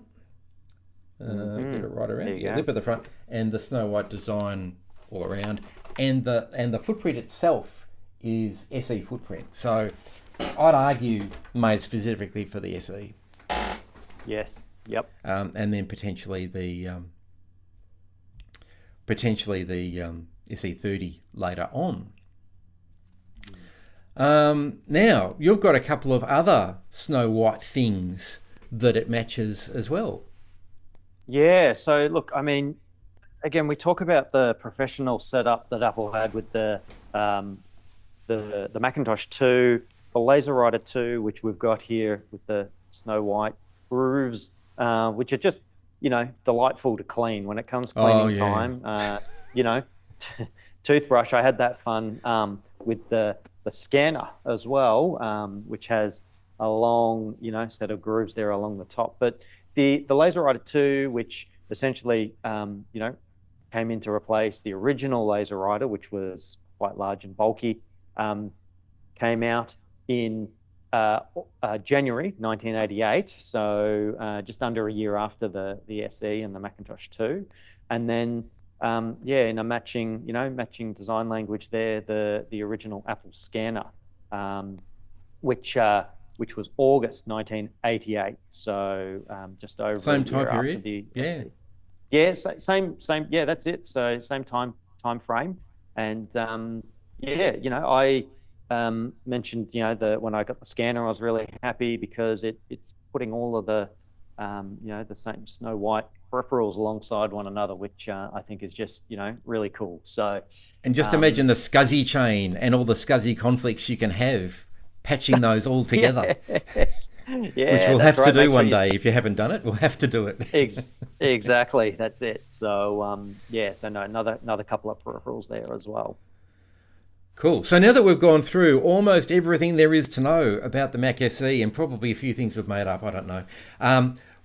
Get it right around. Yeah, lip at the front, and the Snow White design all around, and the footprint itself is SE footprint. So I'd argue made specifically for the SE. Yes. Yep. And then potentially the SE30 later on. Now, you've got a couple of other Snow White things that it matches as well. Yeah. So look, I mean, again, we talk about the professional setup that Apple had with the Macintosh 2, the Laser Writer 2, which we've got here with the Snow White grooves, which are just, delightful to clean when it comes cleaning time. Toothbrush, I had that fun with the scanner as well, which has a long, set of grooves there along the top. But the Laser Writer 2, which essentially, came in to replace the original Laser Writer, which was quite large and bulky, came out in January 1988, so just under a year after the SE and the Macintosh 2. And then in a matching design language there, the original Apple scanner, which was August 1988. So just over same a year time period. After the SE. Yeah, same. Yeah, that's it. So same time frame. And I mentioned when I got the scanner, I was really happy because it's putting all of the the same Snow White peripherals alongside one another, which I think is just really cool. So, and just imagine the SCSI chain and all the SCSI conflicts you can have, patching those all together. Yes. Yeah, which we'll have to do one day. You... If you haven't done it, we'll have to do it. Exactly, that's it. So another couple of peripherals there as well. Cool. So now that we've gone through almost everything there is to know about the Mac SE, and probably a few things we've made up, I don't know.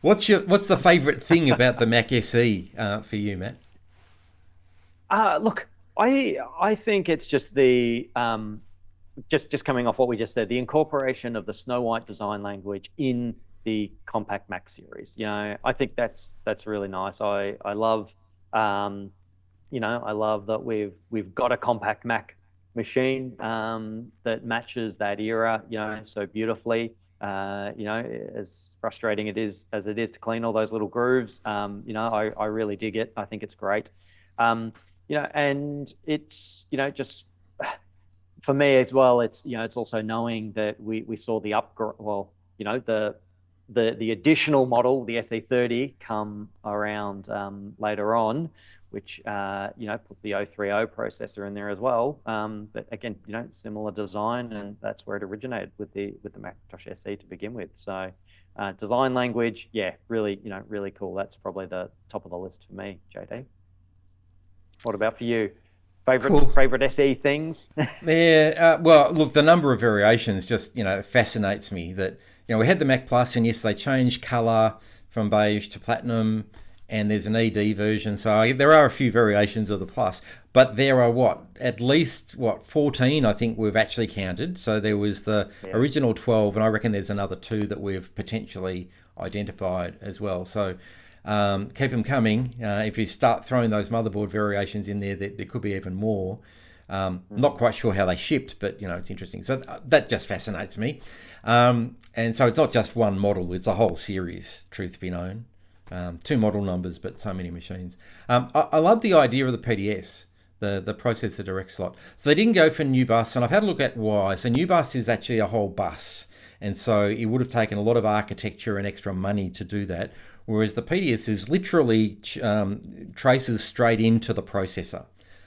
What's the favourite thing about the Mac SE for you, Matt? Look, I think it's just the just coming off what we just said, the incorporation of the Snow White design language in the compact Mac series. I think that's really nice. I love I love that we've got a compact Mac machine that matches that era, so beautifully. As frustrating as it is to clean all those little grooves, I really dig it. I think it's great. And it's, just for me as well, it's also knowing that we saw the upgrade, well, the additional model, the SE30, come around later on, which put the 030 processor in there as well. But again, similar design, and that's where it originated with the Macintosh SE to begin with. So design language, yeah, really, really cool. That's probably the top of the list for me, JD. What about for you? Favorite SE things? Yeah, well, look, the number of variations just, fascinates me. That, we had the Mac Plus, and yes, they changed colour from beige to platinum, and there's an ED version. So there are a few variations of the Plus, but there are at least 14, I think we've actually counted. So there was the original 12, and I reckon there's another 2 that we've potentially identified as well. So keep them coming. If you start throwing those motherboard variations in there, there could be even more. Not quite sure how they shipped, but it's interesting. So that just fascinates me. And so it's not just one model; it's a whole series. Truth be known, 2 model numbers, but so many machines. I love the idea of the PDS, the processor direct slot. So they didn't go for new bus, and I've had a look at why. So new bus is actually a whole bus, and so it would have taken a lot of architecture and extra money to do that. Whereas the PDS is literally traces straight into the processor.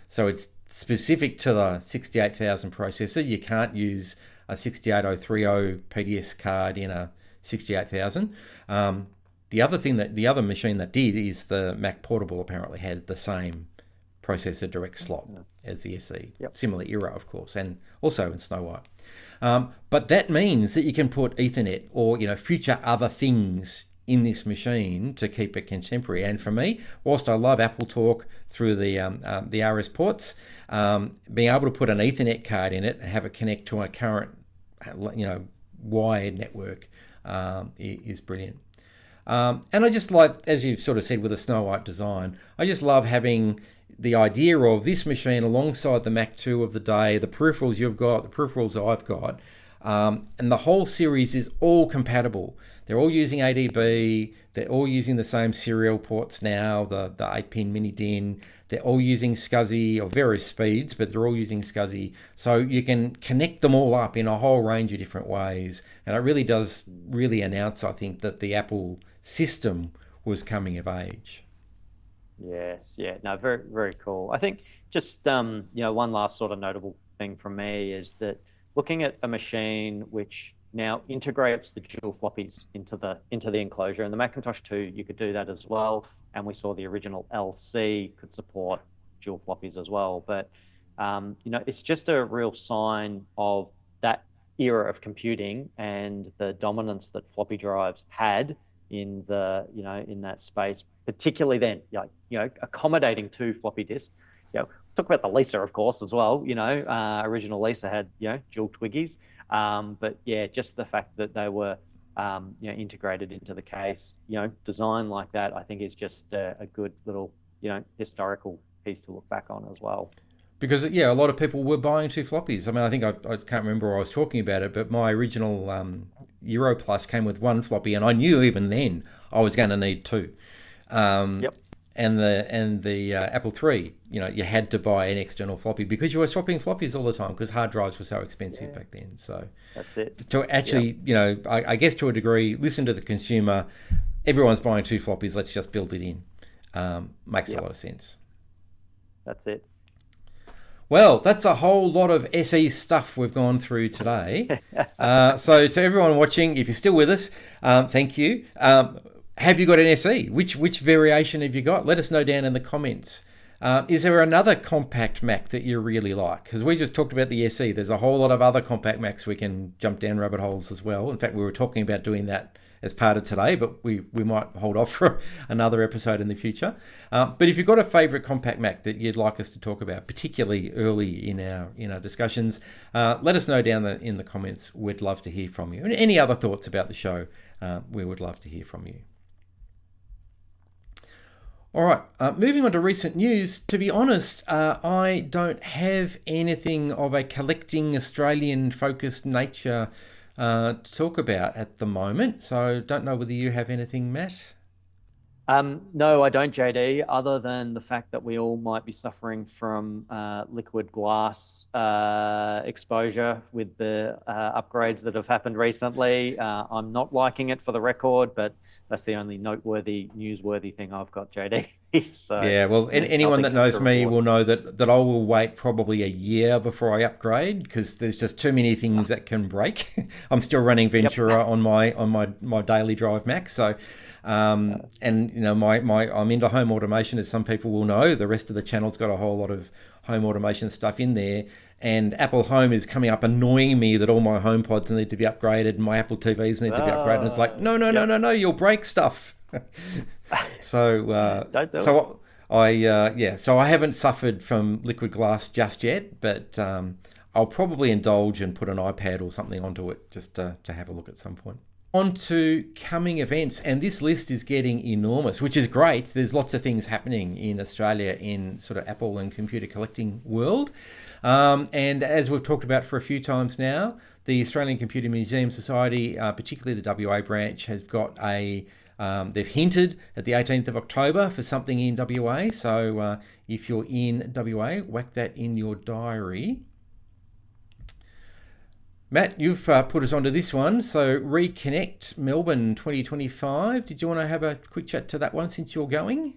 So it's specific to the 68000 processor. You can't use a 68030 PDS card in a 68000. The other machine that did is the Mac Portable apparently had the same processor direct slot as the SE. Yep. Similar era, of course, and also in Snow White. But that means that you can put Ethernet or future other things in this machine to keep it contemporary. And for me, whilst I love Apple Talk through the RS ports, being able to put an Ethernet card in it and have it connect to a current, wired network is brilliant. And I just like, as you've sort of said with the Snow White design, I just love having the idea of this machine alongside the Mac 2 of the day, the peripherals you've got, the peripherals I've got, and the whole series is all compatible. They're all using ADB. They're all using the same serial ports now, the 8-pin mini DIN. They're all using SCSI of various speeds, but they're all using SCSI. So you can connect them all up in a whole range of different ways. And it really does announce, I think, that the Apple system was coming of age. Yes, yeah, no, very, very cool. I think just, one last sort of notable thing from me is that looking at a machine which now integrates the dual floppies into the enclosure. And the Macintosh 2, you could do that as well. And we saw the original LC could support dual floppies as well. But, it's just a real sign of that era of computing and the dominance that floppy drives had in in that space, particularly then, accommodating 2 floppy disks. Talk about the Lisa, of course, as well. Original Lisa had, dual Twiggies. But yeah, just the fact that they were, integrated into the case, design like that, I think is just a good little, historical piece to look back on as well. Because, a lot of people were buying 2 floppies. I mean, I think I can't remember where I was talking about it, but my original Euro Plus came with 1 floppy, and I knew even then I was going to need 2. Yep. And the Apple III, you had to buy an external floppy because you were swapping floppies all the time because hard drives were so expensive back then. So that's it. To actually, I guess to a degree, listen to the consumer. Everyone's buying 2 floppies. Let's just build it in. Makes a lot of sense. That's it. Well, that's a whole lot of SE stuff we've gone through today. So to everyone watching, if you're still with us, thank you. Have you got an SE? Which variation have you got? Let us know down in the comments. Is there another compact Mac that you really like? Because we just talked about the SE. There's a whole lot of other compact Macs we can jump down rabbit holes as well. In fact, we were talking about doing that as part of today, but we might hold off for another episode in the future. But if you've got a favourite compact Mac that you'd like us to talk about, particularly early in our discussions, let us know down in the comments. We'd love to hear from you. And any other thoughts about the show, we would love to hear from you. All right, moving on to recent news. To be honest, I don't have anything of a collecting Australian-focused nature to talk about at the moment. So don't know whether you have anything, Matt. No, I don't, JD, other than the fact that we all might be suffering from liquid glass exposure with the upgrades that have happened recently. I'm not liking it, for the record, but that's the only noteworthy, newsworthy thing I've got, JD. So Yeah, well, anyone that knows me will know that I will wait probably a year before I upgrade because there's just too many things that can break. I'm still running Ventura on my daily drive Mac, so and you know my I'm into home automation, as some people will know. The rest of the channel's got a whole lot of home automation stuff in there, and Apple Home is coming up annoying me that all my HomePods need to be upgraded and my Apple TVs need to be upgraded. And it's like no, you'll break stuff. So I haven't suffered from liquid glass just yet, but I'll probably indulge and put an iPad or something onto it just to have a look at some point. On to coming events, and this list is getting enormous, which is great. There's lots of things happening in Australia in sort of Apple and computer collecting world. And as we've talked about for a few times now, the Australian Computer Museum Society, particularly the WA branch, has got they've hinted at the 18th of October for something in WA. So if you're in WA, whack that in your diary. Matt, you've put us onto this one. So Reconnect Melbourne 2025. Did you want to have a quick chat to that one since you're going?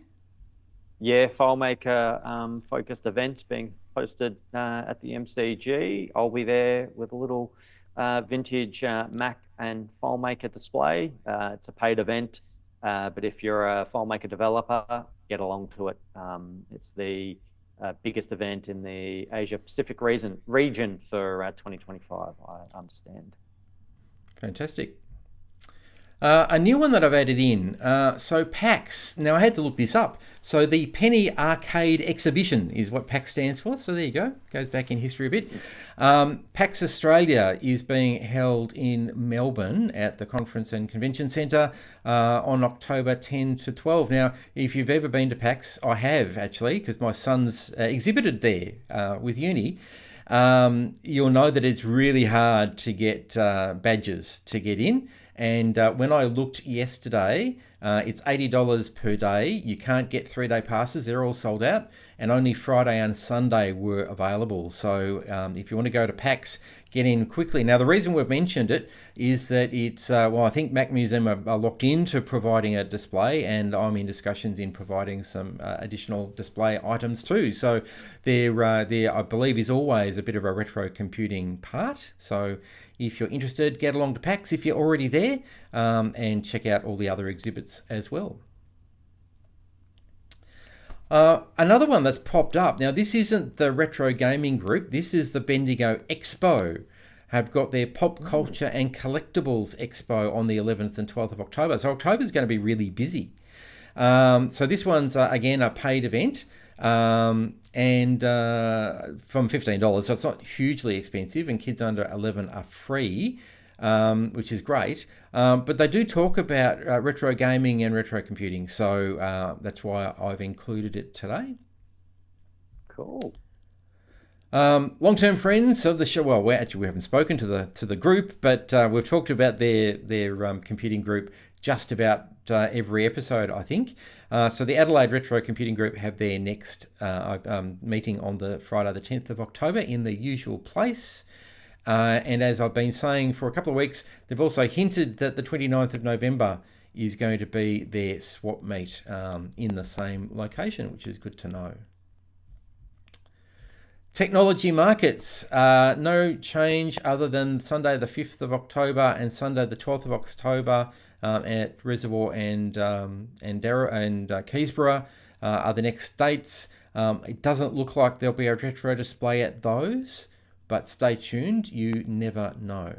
Yeah, FileMaker focused event being hosted at the MCG. I'll be there with a little vintage Mac and FileMaker display. It's a paid event, but if you're a FileMaker developer, get along to it. It's the biggest event in the Asia Pacific region for 2025, I understand. Fantastic. A new one that I've added in. So PAX. Now I had to look this up. So the Penny Arcade Exhibition is what PAX stands for. So there you go. Goes back in history a bit. PAX Australia is being held in Melbourne at the Conference and Convention Centre on October 10 to 12. Now, if you've ever been to PAX, I have actually, because my son's exhibited there with uni. You'll know that it's really hard to get badges to get in. And when I looked yesterday, it's $80 per day. You can't get 3-day passes. They're all sold out. And only Friday and Sunday were available. So if you want to go to PAX, get in quickly. Now, the reason we've mentioned it is that it's, I think Mac Museum are locked into providing a display, and I'm in discussions in providing some additional display items too. So there, I believe, is always a bit of a retro computing part. So if you're interested, get along to PAX if you're already there, and check out all the other exhibits as well. Another one that's popped up. Now, this isn't the Retro Gaming Group. This is the Bendigo Expo. Have got their Pop Culture and Collectibles Expo on the 11th and 12th of October. So October's going to be really busy. So this one's, again, a paid event. And from $15, so it's not hugely expensive, and kids under 11 are free, which is great. But they do talk about retro gaming and retro computing, so that's why I've included it today. Cool. Long-term friends of the show. Well, we haven't spoken to the group, but we've talked about their computing group just about every episode, I think. So the Adelaide Retro Computing Group have their next meeting on the Friday the 10th of October in the usual place. And as I've been saying for a couple of weeks, they've also hinted that the 29th of November is going to be their swap meet in the same location, which is good to know. Technology markets, no change other than Sunday the 5th of October and Sunday the 12th of October at Reservoir and Keysborough are the next dates. It doesn't look like there'll be a retro display at those, but stay tuned, you never know.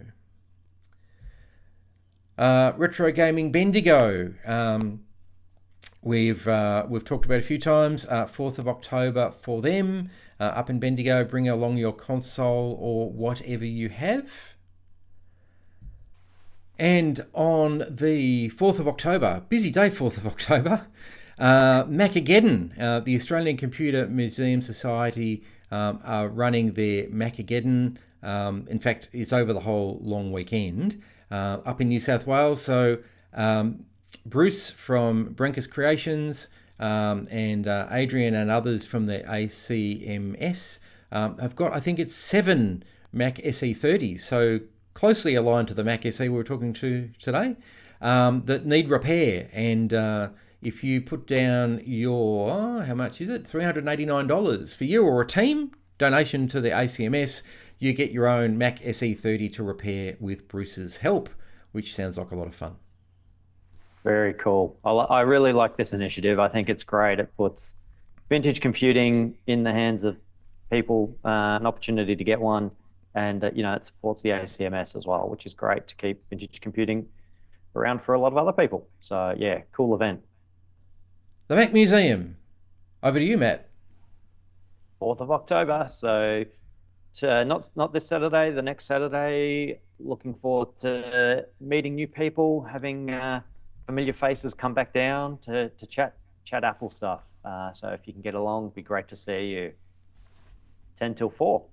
Retro Gaming Bendigo. We've talked about a few times. 4th of October for them. Up in Bendigo, bring along your console or whatever you have. And on the 4th of October, busy day 4th of October, Macageddon, the Australian Computer Museum Society are running their Macageddon. In fact, it's over the whole long weekend up in New South Wales. So Bruce from Brenkus Creations and Adrian and others from the ACMS have got, I think it's 7 Mac SE30s, so closely aligned to the Mac SE we were talking to today, that need repair. And if you put down your, how much is it? $389 for you or a team donation to the ACMS, you get your own Mac SE30 to repair with Bruce's help, which sounds like a lot of fun. Very cool. I really like this initiative. I think it's great. It puts vintage computing in the hands of people, an opportunity to get one. And, it supports the ACMS as well, which is great to keep vintage computing around for a lot of other people. So, yeah, cool event. The Mac Museum. Over to you, Matt. 4th of October. So not this Saturday, the next Saturday. Looking forward to meeting new people, having familiar faces come back down to chat Apple stuff. So if you can get along, it'd be great to see you. 10 till 4.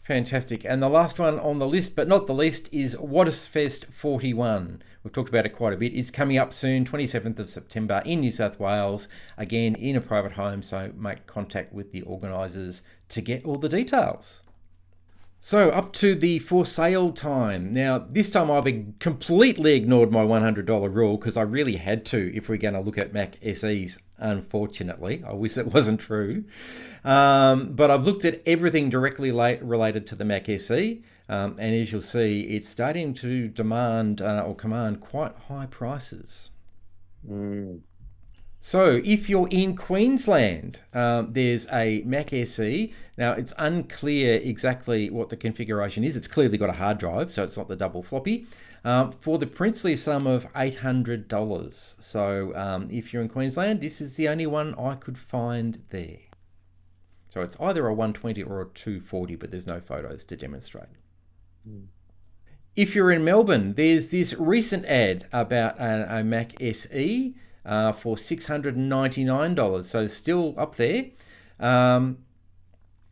Fantastic. And the last one on the list, but not the least, is Waddesfest 41. We've talked about it quite a bit. It's coming up soon, 27th of September in New South Wales, again in a private home, so make contact with the organisers to get all the details. So up to the for sale time. Now, this time I've completely ignored my $100 rule because I really had to if we're going to look at Mac SEs, unfortunately. I wish it wasn't true. But I've looked at everything directly related to the Mac SE. And as you'll see, it's starting to demand or command quite high prices. So if you're in Queensland, there's a Mac SE. Now, it's unclear exactly what the configuration is. It's clearly got a hard drive, so it's not the double floppy, for the princely sum of $800. So if you're in Queensland, this is the only one I could find there. So it's either a 120 or a 240, but there's no photos to demonstrate. If you're in Melbourne, there's this recent ad about a Mac SE for $699, so still up there.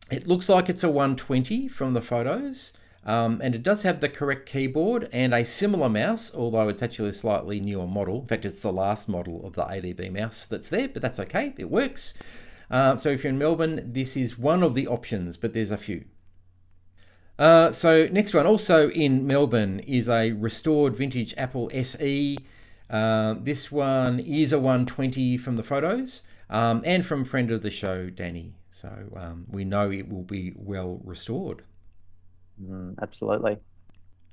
It looks like it's a 120 from the photos, and it does have the correct keyboard and a similar mouse, although it's actually a slightly newer model. In fact, it's the last model of the ADB mouse that's there, but that's okay, it works. So if you're in Melbourne, this is one of the options, but there's a few. So next one, also in Melbourne, is a restored vintage Apple SE. This one is a 120 from the photos, and from friend of the show, Danny. So we know it will be well restored. Absolutely.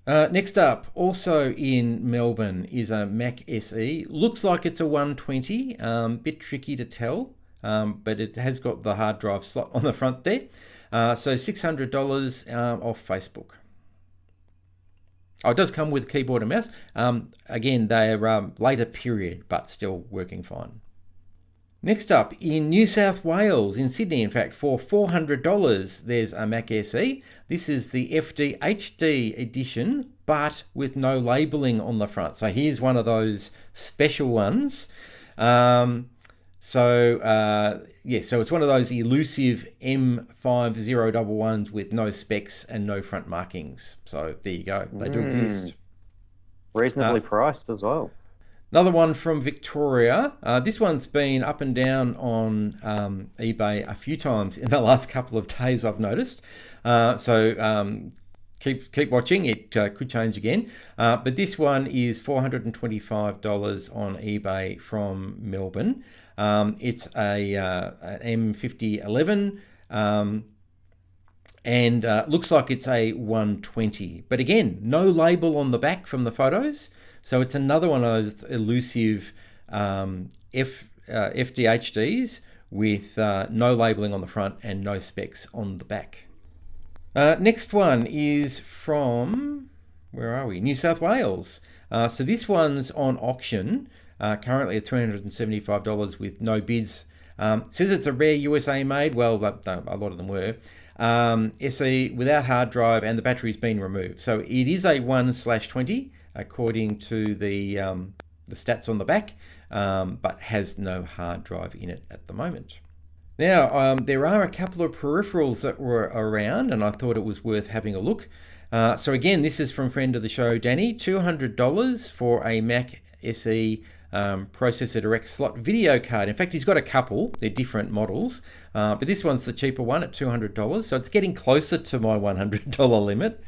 Next up, also in Melbourne, is a Mac SE. Looks like it's a 120, bit tricky to tell, but it has got the hard drive slot on the front there. So $600 off Facebook. Oh, it does come with keyboard and mouse. Again, they're later period, but still working fine. Next up, in New South Wales, in Sydney, in fact, for $400, there's a Mac SE. This is the FD HD edition, but with no labelling on the front. So here's one of those special ones. So it's one of those elusive M5011s with no specs and no front markings. So there you go. They do exist. Reasonably priced as well. Another one from Victoria. This one's been up and down on eBay a few times in the last couple of days, I've noticed. So keep watching. It could change again. But this one is $425 on eBay from Melbourne. It's an M5011 and looks like it's a 120. But again, no label on the back from the photos. So it's another one of those elusive FDHDs with no labelling on the front and no specs on the back. Next one is from, where are we? New South Wales. So this one's on auction, currently at $375 with no bids. Says it's a rare USA made. Well, a lot of them were. SE without hard drive and the battery's been removed. So it is a 1/20 according to the stats on the back, but has no hard drive in it at the moment. Now, there are a couple of peripherals that were around, and I thought it was worth having a look. So again, this is from friend of the show, Danny, $200 for a Mac SE processor direct slot video card. In fact, he's got a couple. They're different models, but this one's the cheaper one at $200. So it's getting closer to my $100 limit.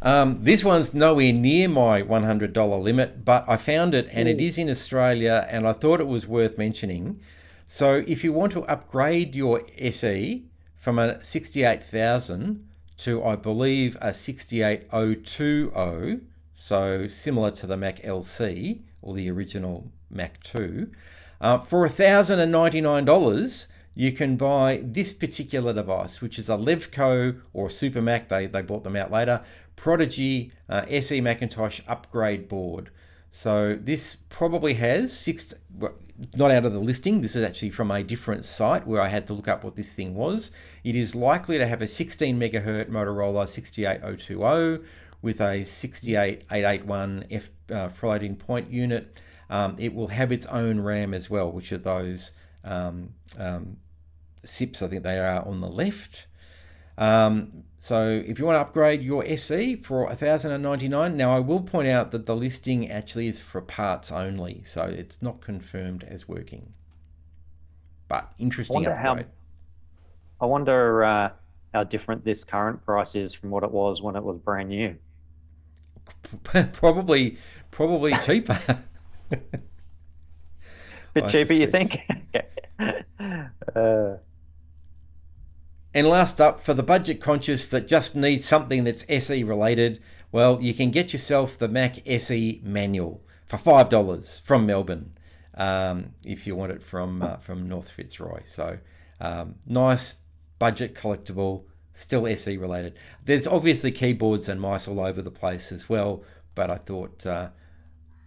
This one's nowhere near my $100 limit, but I found it and it is in Australia, and I thought it was worth mentioning. So if you want to upgrade your SE from a 68,000 to, I believe, a 68020, so similar to the Mac LC or the original Mac 2, for $1,099, you can buy this particular device, which is a Levco or Super Mac, they bought them out later, Prodigy SE Macintosh upgrade board. So this probably has not out of the listing, this is actually from a different site where I had to look up what this thing was. It is likely to have a 16 megahertz Motorola 68020 with a 68881 floating point unit. It will have its own RAM as well, which are those SIPs, I think they are on the left. So if you want to upgrade your SE for $1,099, now I will point out that the listing actually is for parts only, so it's not confirmed as working. But interesting upgrade. I wonder how different this current price is from what it was when it was brand new. Probably cheaper. Bit cheaper, you think? And last up, for the budget conscious that just needs something that's SE related, well, you can get yourself the Mac SE manual for $5 from Melbourne, if you want it from North Fitzroy. So nice budget collectible, still SE related. There's obviously keyboards and mice all over the place as well, but I thought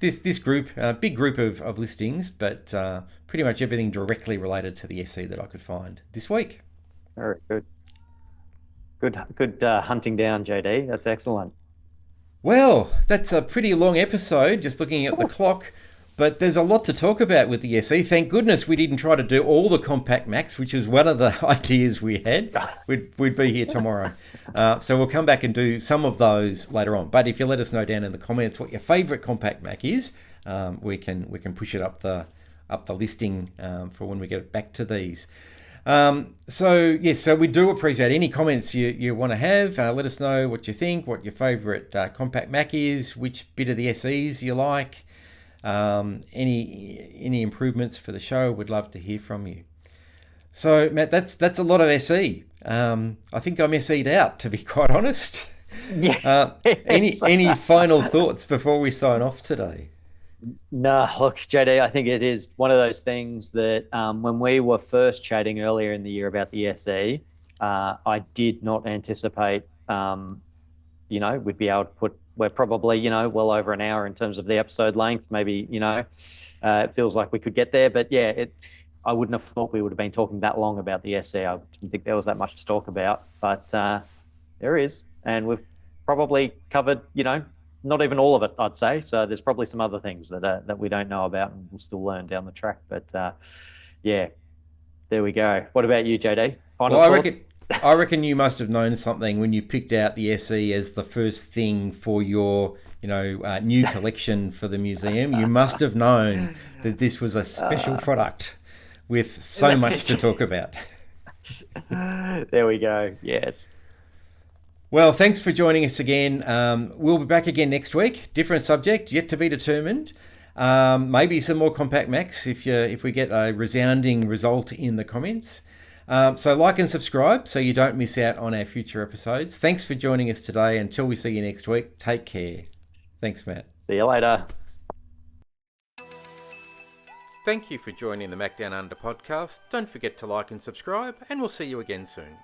this group, big group of listings, but pretty much everything directly related to the SE that I could find this week. Very good. Good hunting down, JD. That's excellent. Well, that's a pretty long episode, just looking at the clock, but there's a lot to talk about with the SE. Thank goodness we didn't try to do all the compact Macs, which is one of the ideas we had. We'd be here tomorrow. So we'll come back and do some of those later on. But if you let us know down in the comments what your favourite compact Mac is, we can push it up the listing for when we get back to these. So we do appreciate any comments you want to have. Let us know what you think, what your favourite compact Mac is, which bit of the SEs you like, any improvements for the show. We'd love to hear from you. So Matt, that's a lot of SE. I think I'm SE'd out, to be quite honest. Yeah. Any final thoughts before we sign off today? No, look, JD, I think it is one of those things that when we were first chatting earlier in the year about the SE, I did not anticipate, we'd be able to we're probably, well over an hour in terms of the episode length. Maybe, it feels like we could get there. But yeah, I wouldn't have thought we would have been talking that long about the SE. I didn't think there was that much to talk about. But there is. And we've probably covered, not even all of it, I'd say. So there's probably some other things that we don't know about and we'll still learn down the track. But yeah, there we go. What about you, JD? Final thoughts? I reckon you must have known something when you picked out the SE as the first thing for your, new collection for the museum. You must have known that this was a special product with so much to talk about. There we go. Yes. Well, thanks for joining us again. We'll be back again next week. Different subject, yet to be determined. Maybe some more compact Macs if we get a resounding result in the comments. So like and subscribe so you don't miss out on our future episodes. Thanks for joining us today. Until we see you next week, take care. Thanks, Matt. See you later. Thank you for joining the Macdownunder Podcast. Don't forget to like and subscribe, and we'll see you again soon.